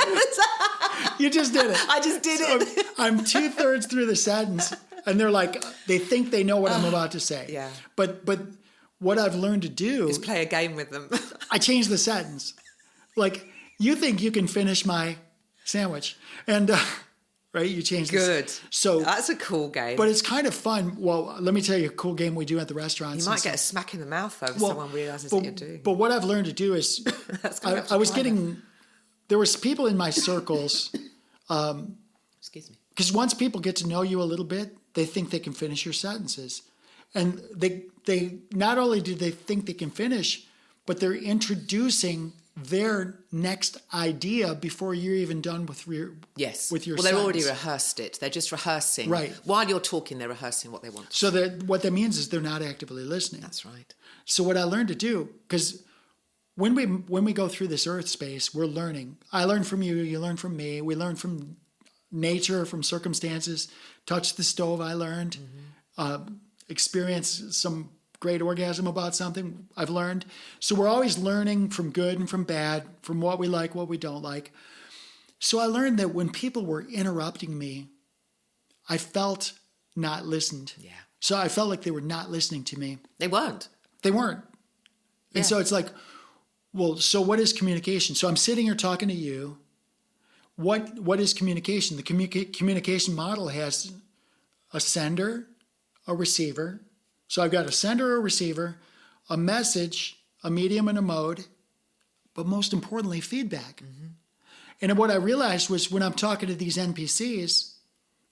You just did it. I just did it. I'm 2/3 through the sentence, and they're like, they think they know what I'm about to say. Yeah. But what I've learned to do Just play a game with them. I change the sentence. Like, you think you can finish my sandwich, and right, you change. Good. So that's a cool game. But it's kind of fun. Well, let me tell you a cool game we do at the restaurants. You might get a smack in the mouth though if someone realizes what you're doing. But what I've learned to do is, I was getting. There was people in my circles. Excuse me. Because once people get to know you a little bit, they think they can finish your sentences. And they not only do they think they can finish, but they're introducing their next idea before you're even done with your Yes. with your Well, they've already sentence. rehearsed it. They're just rehearsing. Right. While you're talking, they're rehearsing what they want. So that what that means is they're not actively listening. That's right. So what I learned to do, because when we go through this earth space, we're learning. I learn from you, you learn from me, we learn from nature, from circumstances. Touch the stove, I learned. Experience some great orgasm about something, I've learned. So we're always learning from good and from bad, from what we like, what we don't like. So I learned that when people were interrupting me, I felt not listened. Yeah. So I felt like they were not listening to me. They weren't. They weren't. Yeah. And so it's like, well, so what is communication? So I'm sitting here talking to you. What is communication? The communication model has a sender, a receiver. So I've got a sender, a receiver, a message, a medium, and a mode, but most importantly, feedback. Mm-hmm. And what I realized was when I'm talking to these NPCs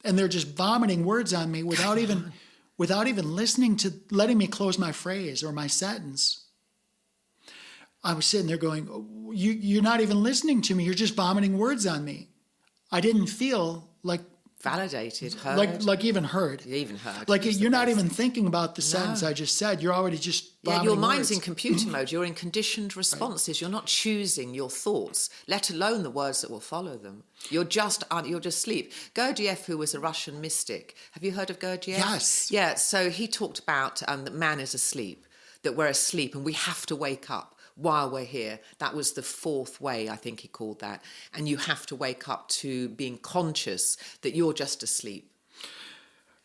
and they're just vomiting words on me without even listening to letting me close my phrase or my sentence, I was sitting there going, you're not even listening to me. You're just vomiting words on me. I didn't feel like Validated, heard. like even heard. You even heard. Like It's the you're not best. even thinking about the sentence I just said. You're already just Yeah, vomiting your mind's words. in computer mode. You're in conditioned responses. You're not choosing your thoughts, let alone the words that will follow them. You're just asleep. Gurdjieff, who was a Russian mystic, have you heard of Gurdjieff? Yes. Yeah, so he talked about that man is asleep, that we're asleep and we have to wake up while we're here. That was the fourth way, I think he called that. And you have to wake up to being conscious that you're just asleep.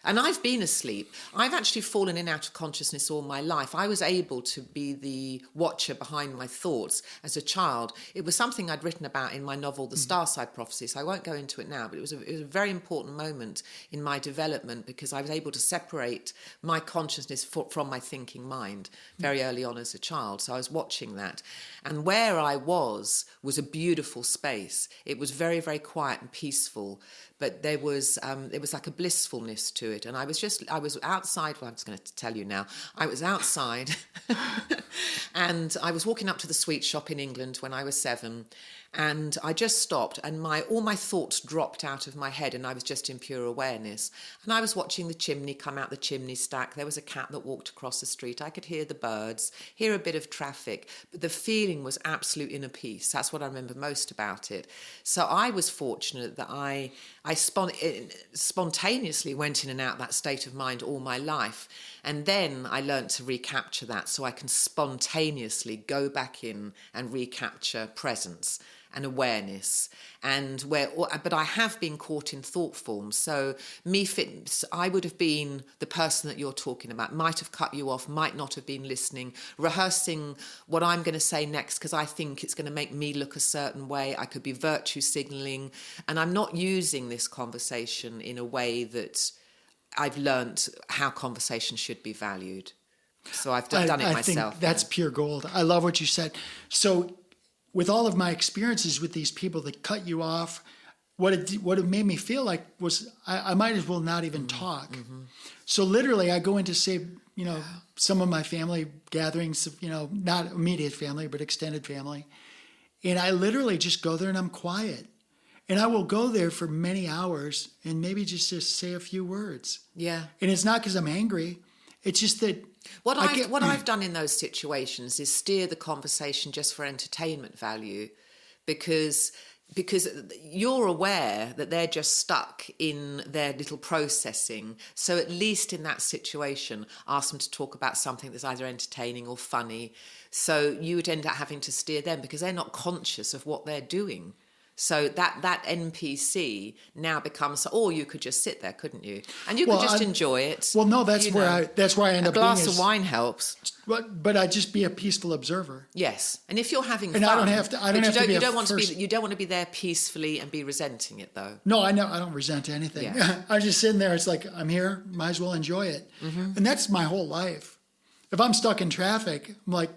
And I've been asleep. I've actually fallen in and out of consciousness all my life. I was able to be the watcher behind my thoughts as a child. It was something I'd written about in my novel, The Starside Prophecy, so I won't go into it now, but it was a very important moment in my development because I was able to separate my consciousness from my thinking mind very early on as a child. So I was watching that. And where I was a beautiful space. It was very, very quiet and peaceful. But there was like a blissfulness to it. And I was outside, well, I'm just going to tell you now. I was outside and I was walking up to the sweet shop in England when I was 7. And I just stopped and all my thoughts dropped out of my head and I was just in pure awareness. And I was watching the chimney come out the chimney stack. There was a cat that walked across the street. I could hear the birds, hear a bit of traffic, but the feeling was absolute inner peace. That's what I remember most about it. So I was fortunate that I spontaneously went in and out that state of mind all my life. And then I learned to recapture that so I can spontaneously go back in and recapture presence and awareness. But I have been caught in thought forms. So I would have been the person that you're talking about, might have cut you off, might not have been listening, rehearsing what I'm going to say next because I think it's going to make me look a certain way. I could be virtue signaling. And I'm not using this conversation in a way that I've learnt how conversation should be valued. So I've done it myself. Think that's pure gold. I love what you said. So with all of my experiences with these people that cut you off, what it made me feel like was I might as well not even talk. Mm-hmm. So literally I go into, say, some of my family gatherings, not immediate family, but extended family. And I literally just go there and I'm quiet. And I will go there for many hours and maybe just say a few words. Yeah. And it's not because I'm angry. It's just that what I've done in those situations is steer the conversation just for entertainment value, because you're aware that they're just stuck in their little processing. So at least in that situation, ask them to talk about something that's either entertaining or funny. So you would end up having to steer them because they're not conscious of what they're doing. So that NPC now becomes, or you could just sit there, couldn't you? And you could just enjoy it. Well, no, that's where I end up being. A glass of wine helps. But I just be a peaceful observer. Yes, and if you're having fun, I don't have to be. You don't want to be there peacefully and be resenting it, though. No, I know I don't resent anything. Yeah. I'm just sitting there. It's like I'm here. Might as well enjoy it. Mm-hmm. And that's my whole life. If I'm stuck in traffic, I'm like,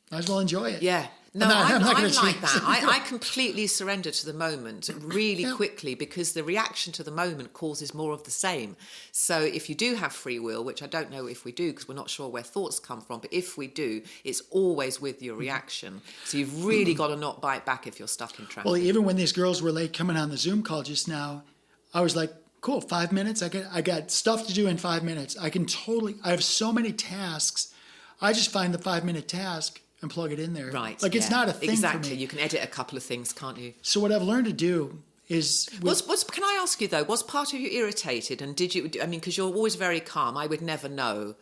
might as well enjoy it. Yeah. No, I'm not I'm gonna like change that. it. I completely surrender to the moment really quickly because the reaction to the moment causes more of the same. So if you do have free will, which I don't know if we do because we're not sure where thoughts come from, but if we do, it's always with your reaction. So you've really got to not bite back if you're stuck in traffic. Well, even when these girls were late coming on the Zoom call just now, I was like, cool, 5 minutes. I got stuff to do in 5 minutes. I have so many tasks. I just find the 5-minute task and plug it in there. Right. Like it's not a thing exactly. for me. You can edit a couple of things, can't you? So what I've learned to do is... Can I ask you though, was part of you irritated? And did you, because you're always very calm, I would never know.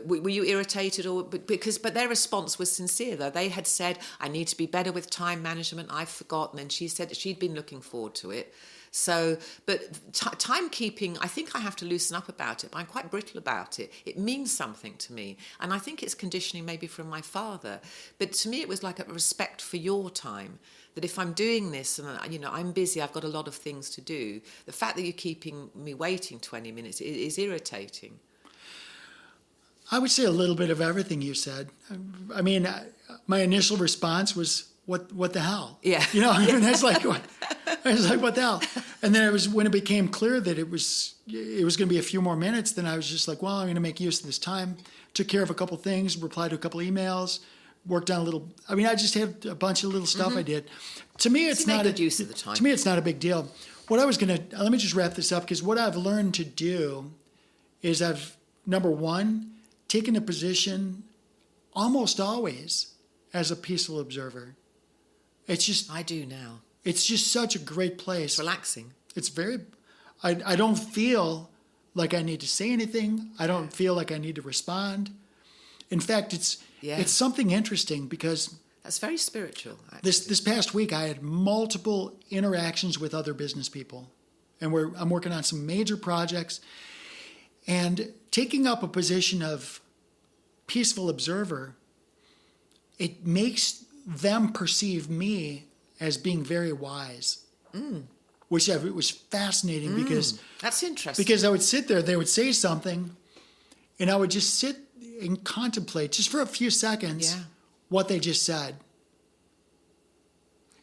Were you irritated but their response was sincere though. They had said, I need to be better with time management. I've forgotten. And she said that she'd been looking forward to it. So, but timekeeping, I think I have to loosen up about it. But I'm quite brittle about it. It means something to me. And I think it's conditioning maybe from my father. But to me, it was like a respect for your time. That if I'm doing this and, I'm busy, I've got a lot of things to do. The fact that you're keeping me waiting 20 minutes is irritating. I would say a little bit of everything you said. I mean, my initial response was, what the hell? Yeah. And that's like, what? I was like, what the hell? And then it was when it became clear that it was going to be a few more minutes, then I was just like, well, I'm going to make use of this time. Took care of a couple things, replied to a couple emails, worked on a little, I just had a bunch of little stuff I did. To me, it's not good use of the time. To me, it's not a big deal. Let me just wrap this up, because what I've learned to do is number one, taken a position almost always as a peaceful observer. I do now. It's just such a great place. It's relaxing. It's I don't feel like I need to say anything. I don't feel like I need to respond. In fact, it's something interesting because that's very spiritual. Actually. This past week, I had multiple interactions with other business people, and I'm working on some major projects. And taking up a position of peaceful observer, it makes them perceive me as being very wise, which it was fascinating because that's interesting. Because I would sit there, they would say something, and I would just sit and contemplate just for a few seconds what they just said.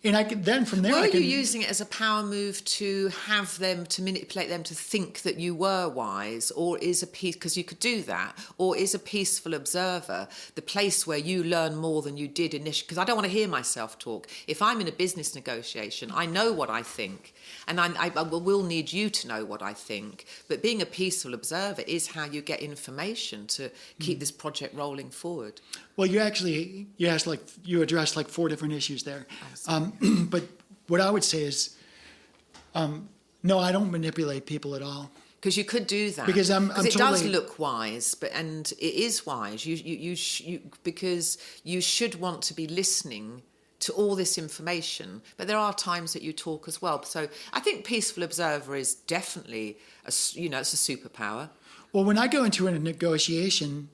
And I could then from there. Were you using it as a power move to have them, to manipulate them to think that you were wise, or is a peace, because you could do that, or is a peaceful observer the place where you learn more than you did initially? Because I don't want to hear myself talk. If I'm in a business negotiation, I know what I think, and I will need you to know what I think. But being a peaceful observer is how you get information to keep this project rolling forward. Well, you addressed like 4 different issues there. But what I would say is, no, I don't manipulate people at all. Because you could do that. Because it does look wise, and it is wise. Because you should want to be listening to all this information, but there are times that you talk as well. So I think peaceful observer is definitely it's a superpower. Well, when I go into a negotiation,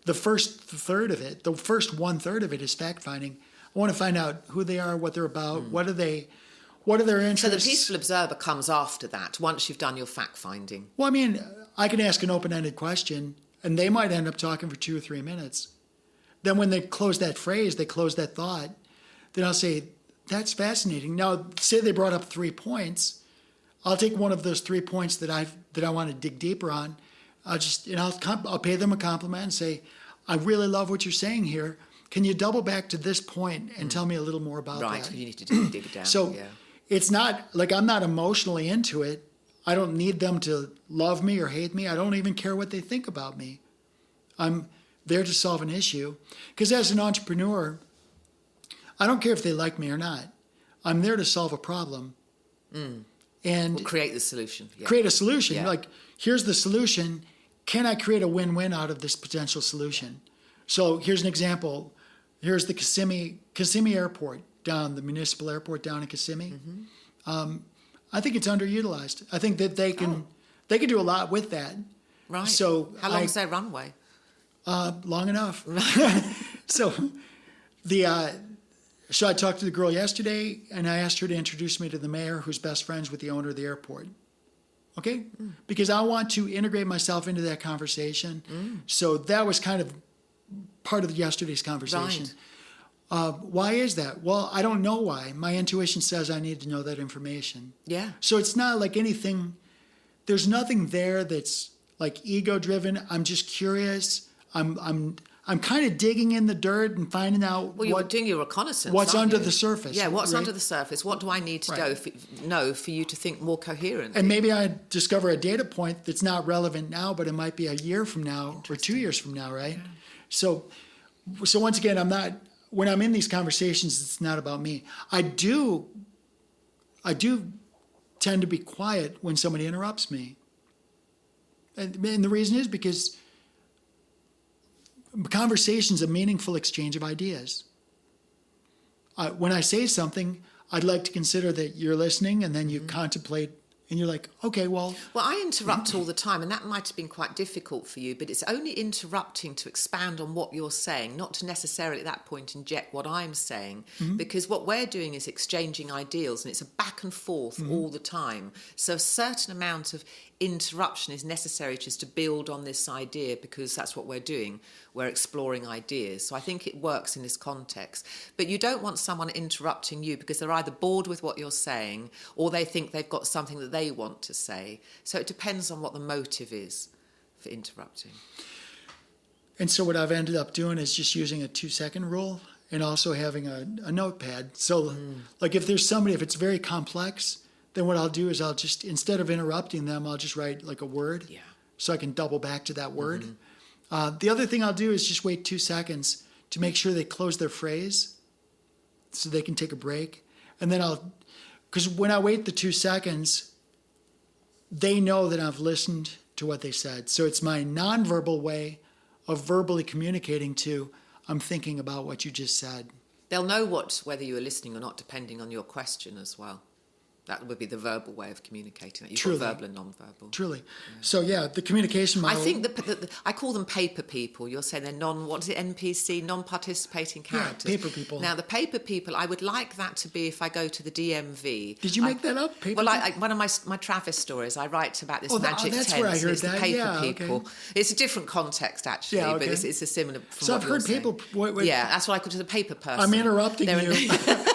the first 1/3 of it is fact finding. I want to find out who they are, what they're about, what are their interests. So the peaceful observer comes after that, once you've done your fact finding. Well, I mean, I can ask an open-ended question, and they might end up talking for 2 or 3 minutes. Then when they close that phrase, they close that thought, then I'll say, that's fascinating. Now, say they brought up 3 points. I'll take one of those 3 points that I want to dig deeper on. I'll pay them a compliment and say, I really love what you're saying here. Can you double back to this point and tell me a little more about that? Right, you need to dig it down. So it's not like I'm not emotionally into it. I don't need them to love me or hate me. I don't even care what they think about me. I'm there to solve an issue. Because as an entrepreneur, I don't care if they like me or not. I'm there to solve a problem. And create the solution. Yeah. Create a solution. Yeah. Like, here's the solution. Can I create a win-win out of this potential solution? So here's an example. Here's the Kissimmee Airport, the municipal airport down in Kissimmee. I think it's underutilized. I think that they can do a lot with that. Right. So how long is their runway? Long enough. So I talked to the girl yesterday, and I asked her to introduce me to the mayor, who's best friends with the owner of the airport. Okay? Because I want to integrate myself into that conversation. So that was kind of part of yesterday's conversation. Why is that? Well, I don't know why. My intuition says I need to know that information. Yeah. So it's not like anything, there's nothing there that's like ego driven. I'm just curious. I'm kind of digging in the dirt and finding out Well, you're doing your reconnaissance. what's under you? the surface. Yeah, what's right? under the surface? What do I need to know for you to think more coherently? And maybe I discover a data point that's not relevant now, but it might be a year from now or 2 years from now, right? Yeah. So once again, when I'm in these conversations, it's not about me. I do tend to be quiet when somebody interrupts me. And the reason is because conversation's a meaningful exchange of ideas. When I say something, I'd like to consider that you're listening, and then you contemplate, and you're like, okay, well... Well, I interrupt all the time, and that might have been quite difficult for you, but it's only interrupting to expand on what you're saying, not to necessarily at that point inject what I'm saying, because what we're doing is exchanging ideals, and it's a back and forth all the time. So a certain amount of interruption is necessary just to build on this idea, because that's what we're doing. We're exploring ideas. So I think it works in this context. But you don't want someone interrupting you because they're either bored with what you're saying or they think they've got something that they want to say. So it depends on what the motive is for interrupting. And so what I've ended up doing is just using a 2-second rule and also having a notepad. So like if it's very complex, then what I'll do is I'll just, instead of interrupting them, I'll just write like a word so I can double back to that word. The other thing I'll do is just wait 2 seconds to make sure they close their phrase so they can take a break. And then because when I wait the 2 seconds, they know that I've listened to what they said. So it's my nonverbal way of verbally communicating I'm thinking about what you just said. They'll know whether you are listening or not, depending on your question as well. That would be the verbal way of communicating. You've got verbal and non-verbal. Truly. Yeah. So, the communication model... I think I call them paper people. You're saying they're NPC, non-participating characters. Yeah, paper people. Now, the paper people, I would like that to be if I go to the DMV. Did you make that up? Paper people? One of my Travis stories, I write about this magic that's tent. Where I heard it's that. the paper people. Okay. It's a different context, actually, but it's a similar... So I've heard people... that's what I call the paper person. I'm interrupting you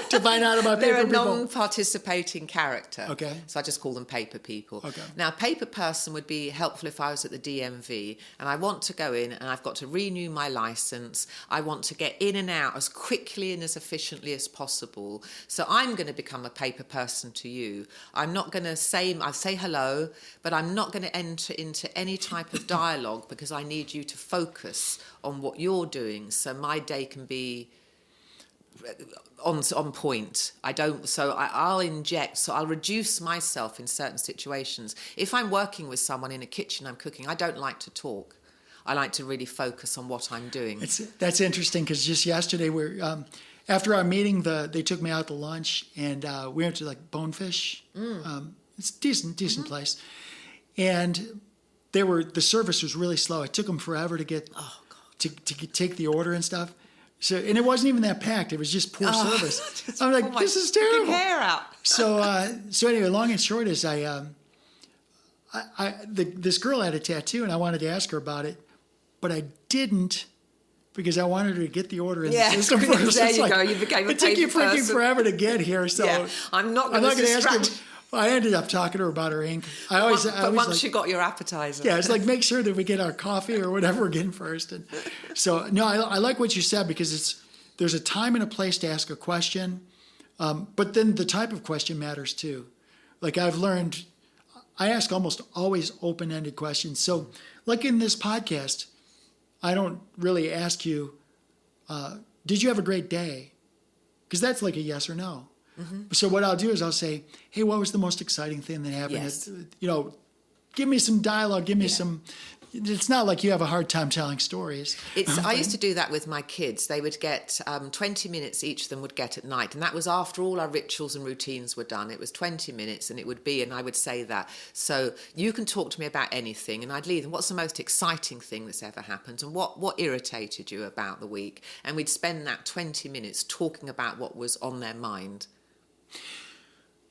to find out about paper people. They're a non-participating character. Okay. So I just call them paper people. Okay. Now, paper person would be helpful if I was at the DMV and I want to go in and I've got to renew my license. I want to get in and out as quickly and as efficiently as possible. So I'm going to become a paper person to you. I'm not going to I'll say hello, but I'm not going to enter into any type of dialogue because I need you to focus on what you're doing so my day can be on point. I'll reduce myself in certain situations. If I'm working with someone in a kitchen, I'm cooking, I don't like to talk. I like to really focus on what I'm doing. That's interesting because just yesterday after our meeting, they took me out to lunch and we went to like Bonefish. It's a decent place. And the service was really slow. It took them forever to get to take the order and stuff. So, and it wasn't even that packed. It was just poor service. I'm like, this is terrible. Hair out. So anyway, long and short is this girl had a tattoo and I wanted to ask her about it, but I didn't because I wanted her to get the order in the system first. There you go. You became a It took you freaking forever to get here. So I'm not going to ask her. I ended up talking to her about her ink. Once you got your appetizer. Yeah, it's like make sure that we get our coffee or whatever we're getting first. And so, no, I like what you said because there's a time and a place to ask a question, but then the type of question matters too. Like I've learned, I ask almost always open-ended questions. So like in this podcast, I don't really ask you, did you have a great day? Because that's like a yes or no. Mm-hmm. So what I'll do is I'll say, hey, what was the most exciting thing that happened? Yes. Give me some dialogue. Give me some. It's not like you have a hard time telling stories. I used to do that with my kids. They would get 20 minutes each of them would get at night. And that was after all our rituals and routines were done. It was 20 minutes and I would say that. So you can talk to me about anything. And I'd lead them, what's the most exciting thing that's ever happened? And what irritated you about the week? And we'd spend that 20 minutes talking about what was on their mind.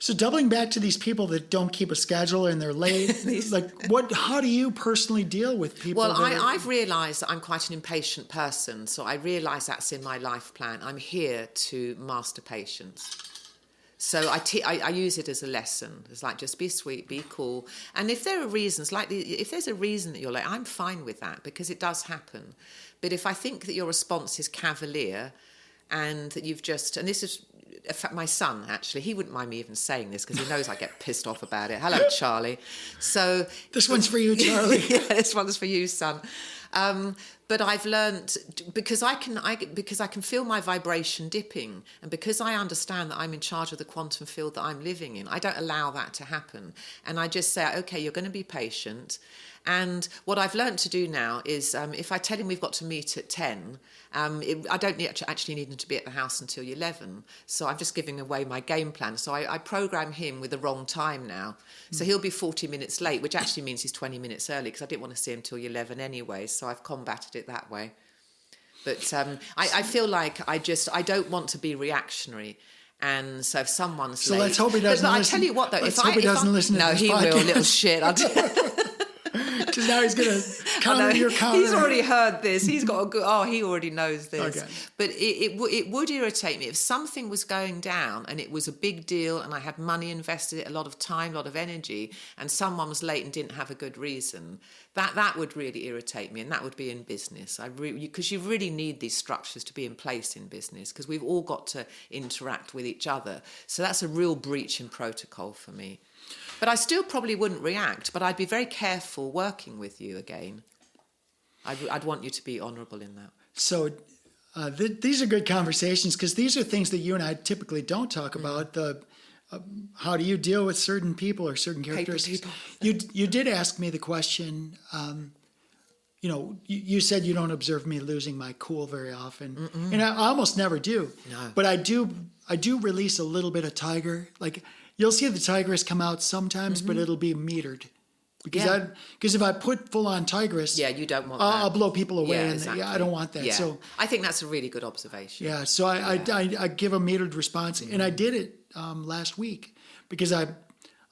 So doubling back to these people that don't keep a schedule and they're late, how do you personally deal with people? Well, I've realised that I'm quite an impatient person, so I realise that's in my life plan. I'm here to master patience. So I use it as a lesson. It's like, just be sweet, be cool. And if there are reasons, if there's a reason that you're late, I'm fine with that, because it does happen. But if I think that your response is cavalier and that you've just, and this is, my son, actually, he wouldn't mind me even saying this because he knows I get pissed off about it. Hello, Charlie. So this one's for you, Charlie. Yeah, this one's for you, son. But I've learned, because I can feel my vibration dipping, and because I understand that I'm in charge of the quantum field that I'm living in, I don't allow that to happen. And I just say, okay, you're going to be patient. And what I've learned to do now is, if I tell him we've got to meet at 10, I don't actually need him to be at the house until 11. So I'm just giving away my game plan. So I program him with the wrong time now. So he'll be 40 minutes late, which actually means he's 20 minutes early, because I didn't want to see him till 11 anyway. So I've combated it that way. But I feel like I don't want to be reactionary. And so if someone's late... So let's hope he doesn't listen. I tell you what, though... Let's hope he doesn't listen to this podcast. No, he will, little shit. Because now he's going to counter your counter. He's already heard this. He's got a good... Oh, he already knows this. Okay. But it would irritate me if something was going down and it was a big deal and I had money invested, a lot of time, a lot of energy, and someone was late and didn't have a good reason. That would really irritate me, and that would be in business. Because you really need these structures to be in place in business, because we've all got to interact with each other. So that's a real breach in protocol for me. But I still probably wouldn't react, but I'd be very careful working with you again. I'd want you to be honourable in that. So these are good conversations, because these are things that you and I typically don't talk about. How do you deal with certain people or certain characteristics? You did ask me the question, you said you don't observe me losing my cool very often. Mm-mm. And I almost never do. No. But I do release a little bit of tiger. Like, you'll see the tigress come out sometimes, but it'll be metered. Because if I put full-on tigress, you don't want that. I'll blow people away, exactly. I don't want that. Yeah. So I think that's a really good observation. Yeah, so I give a metered response, and I did it last week because I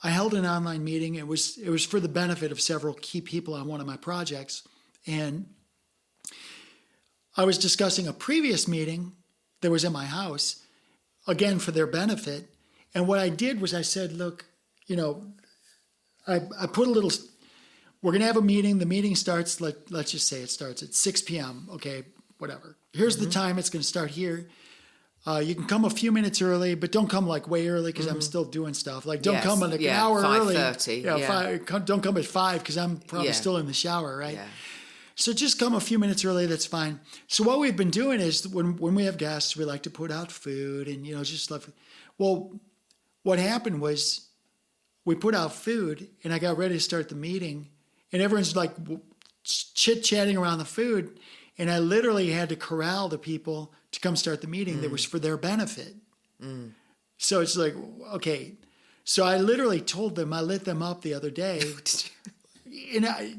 held an online meeting. It was for the benefit of several key people on one of my projects, and I was discussing a previous meeting that was in my house, again for their benefit. And what I did was I said, look, I put a little, we're going to have a meeting. The meeting starts, let's just say it starts at 6 p.m. Okay, whatever. Here's the time it's going to start here. You can come a few minutes early, but don't come like way early because I'm still doing stuff. Like, don't come like an hour early. 5:30. Don't come at 5 because I'm probably still in the shower, right? Yeah. So just come a few minutes early. That's fine. So what we've been doing is when we have guests, we like to put out food and, just stuff. Well, what happened was we put out food and I got ready to start the meeting and everyone's like chit-chatting around the food. And I literally had to corral the people to come start the meeting that was for their benefit. So it's like, okay. So I literally told them, I lit them up the other day.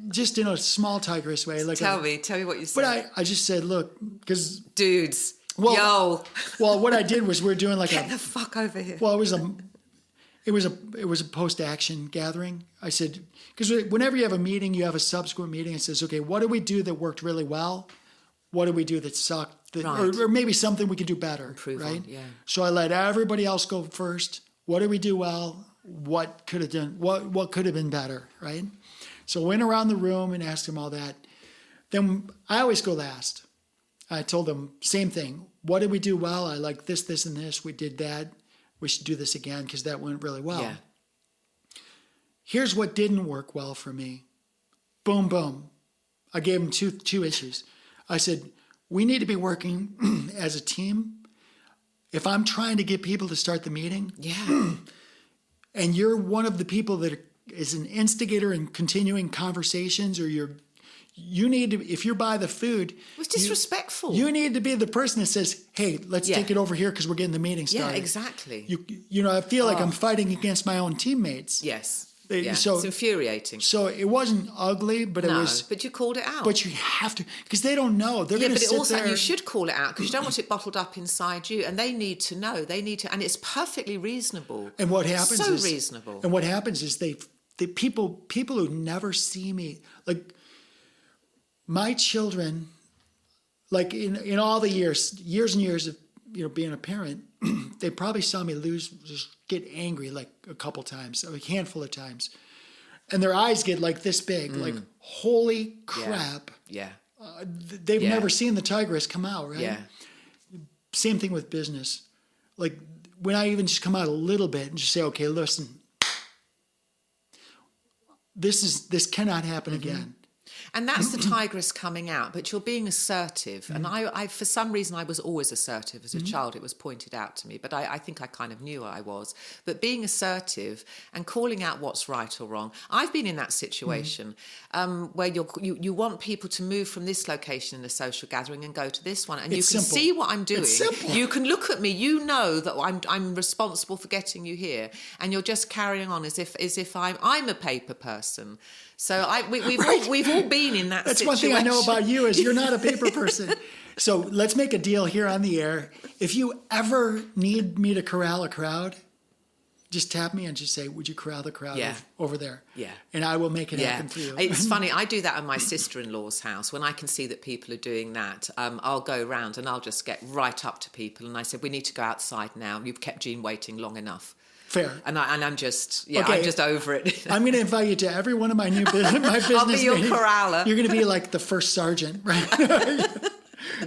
Just in a small tigress way. Like tell me what you said. But I just said, look, because... Dudes, yo. Well, what I did was we're doing like Get the fuck over here. Well, it was a post-action gathering. I said, because whenever you have a meeting, you have a subsequent meeting. It says, okay, what did we do that worked really well? What did we do that sucked? Or maybe something we could do better, improve right? On, yeah. So I let everybody else go first. What did we do well? What could have done? What could have been better, right? So I went around the room and asked them all that. Then I always go last. I told them same thing. What did we do well? I like this, this, and this. We did that. We should do this again because that went really well. Yeah. Here's what didn't work well for me. Boom, boom. I gave them two issues. I said, we need to be working as a team. If I'm trying to get people to start the meeting, and you're one of the people that is an instigator in continuing conversations, or you need to, if you're by the food, it was disrespectful. You need to be the person that says, hey, let's take it over here because we're getting the meeting started. Yeah, exactly. I feel like I'm fighting against my own teammates. Yes. Yeah, So it's infuriating. So it wasn't ugly, but it was. But you called it out. But you have to, because they don't know. They're going to sit there. But also you should call it out because you don't want it bottled up inside you, and they need to know. They need to, and it's perfectly reasonable. And what happens is reasonable. And what happens is the people who never see me, like my children, like in all the years and years of being a parent, they probably saw me just get angry like a couple times, a handful of times. And their eyes get like this big, like, holy crap. Yeah. They've never seen the tigress come out, right? Yeah. Same thing with business. Like when I even just come out a little bit and just say, okay, listen, this cannot happen again. And that's the tigress coming out, but you're being assertive. And I, for some reason, I was always assertive as a child. It was pointed out to me, but I think I kind of knew I was. But being assertive and calling out what's right or wrong. I've been in that situation where you want people to move from this location in a social gathering and go to this one. And It's you can simple. see what I'm doing. It's simple. You can look at me. You know that I'm responsible for getting you here. And you're just carrying on as if I'm a paper person. So we've all been in that That's situation. one thing I know about you is you're not a paper person. So let's make a deal here on the air. If you ever need me to corral a crowd, just tap me and just say, would you corral the crowd over there? Yeah. And I will make it happen for you. It's funny. I do that at my sister-in-law's house. When I can see that people are doing that, I'll go around and I'll just get right up to people. And I said, we need to go outside now. You've kept Jean waiting long enough. Fair. And I'm just over it. I'm going to invite you to every one of my new business meetings. I'll be your corraller. You're going to be like the first sergeant, right?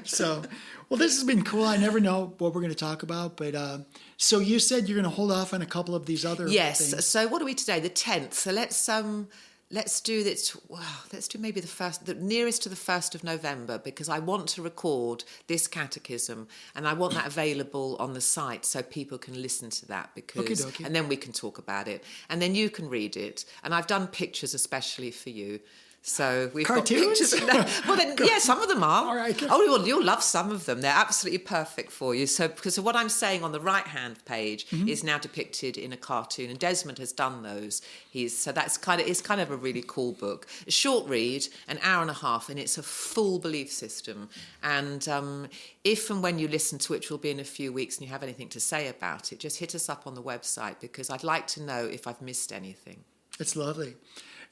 So, well, this has been cool. I never know what we're going to talk about, but so you said you're going to hold off on a couple of these other things. So what are we today? The 10th. So let's do this. Well, let's do maybe the nearest to the 1st of November, because I want to record this catechism and I want that available on the site so people can listen to that, because and then we can talk about it and then you can read it. And I've done pictures especially for you. So we've Cartoons? got pictures of that. Well, then, yeah, some of them are. All right. Oh, well, you'll love some of them. They're absolutely perfect for you. So, because what I'm saying on the right-hand page is now depicted in a cartoon, and Desmond has done those. It's kind of a really cool book. A short read, an hour and a half, and it's a full belief system. And if and when you listen to it, which will be in a few weeks, and you have anything to say about it, just hit us up on the website, because I'd like to know if I've missed anything. It's lovely.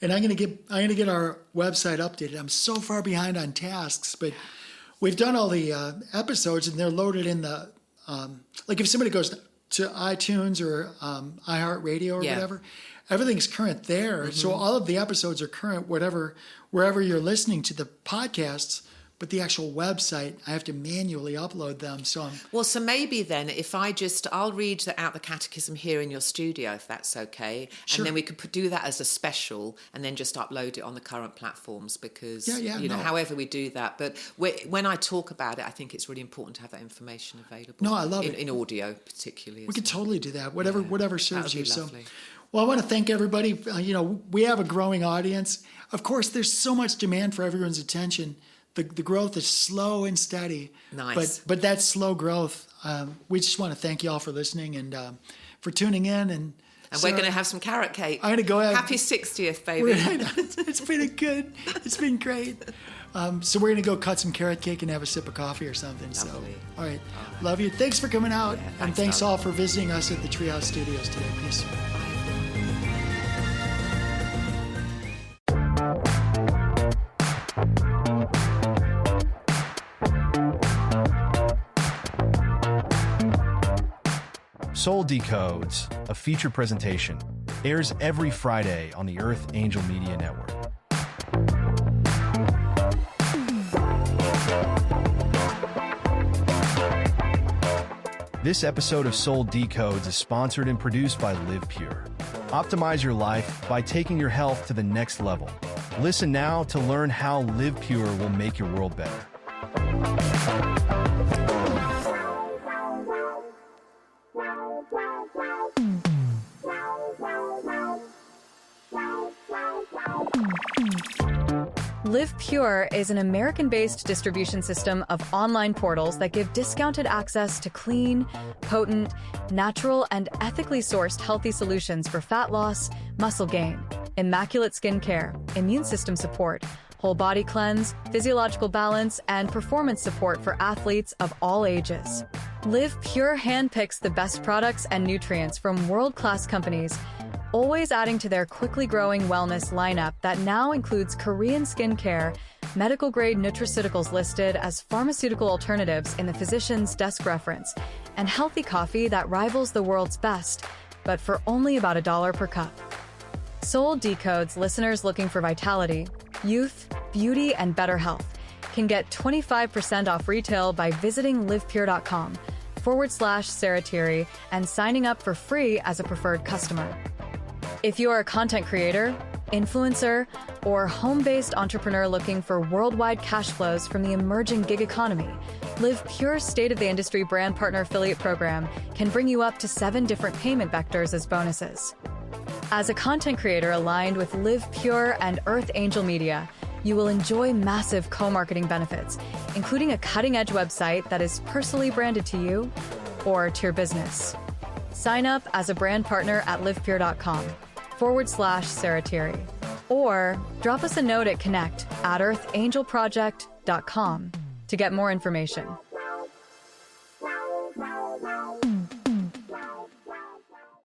And I'm gonna get our website updated. I'm so far behind on tasks, but we've done all the episodes and they're loaded in the like if somebody goes to iTunes or iHeartRadio or whatever, everything's current there. So all of the episodes are current, wherever you're listening to the podcasts. But the actual website, I have to manually upload them. So maybe then I'll read out the catechism here in your studio, if that's okay. Sure. And then we could do that as a special and then just upload it on the current platforms, because, however we do that. But when I talk about it, I think it's really important to have that information available. No, I love it. In audio, particularly. We could totally do that, whatever serves you. Lovely. So, well, I want to thank everybody. We have a growing audience. Of course, there's so much demand for everyone's attention. The growth is slow and steady. Nice. But that slow growth, we just want to thank you all for listening and for tuning in. And we're going to have some carrot cake. I'm going to go ahead. Happy 60th, baby. It's been good. It's been great. So we're going to go cut some carrot cake and have a sip of coffee or something. Lovely. So, all right. Love you. Thanks for coming out. And thanks all for visiting us at the Treehouse Studios today. Peace. Soul Decodes, a feature presentation, airs every Friday on the Earth Angel Media Network. This episode of Soul Decodes is sponsored and produced by Live Pure. Optimize your life by taking your health to the next level. Listen now to learn how Live Pure will make your world better. Live Pure is an American-based distribution system of online portals that give discounted access to clean, potent, natural, and ethically sourced healthy solutions for fat loss, muscle gain, immaculate skin care, immune system support, whole body cleanse, physiological balance, and performance support for athletes of all ages. Live Pure handpicks the best products and nutrients from world-class companies, always adding to their quickly growing wellness lineup that now includes Korean skincare, medical-grade nutraceuticals listed as pharmaceutical alternatives in the physician's desk reference, and healthy coffee that rivals the world's best, but for only about $1 per cup. Soul Decodes listeners looking for vitality, youth, beauty, and better health can get 25% off retail by visiting livepure.com/Sarah Tirri and signing up for free as a preferred customer. If you are a content creator, influencer, or home-based entrepreneur looking for worldwide cash flows from the emerging gig economy, Live Pure's state-of-the-industry brand partner affiliate program can bring you up to 7 different payment vectors as bonuses. As a content creator aligned with Live Pure and Earth Angel Media, you will enjoy massive co-marketing benefits, including a cutting-edge website that is personally branded to you or to your business. Sign up as a brand partner at livepure.com/Sarah Tirri, or drop us a note at connect@earthangelproject.com to get more information.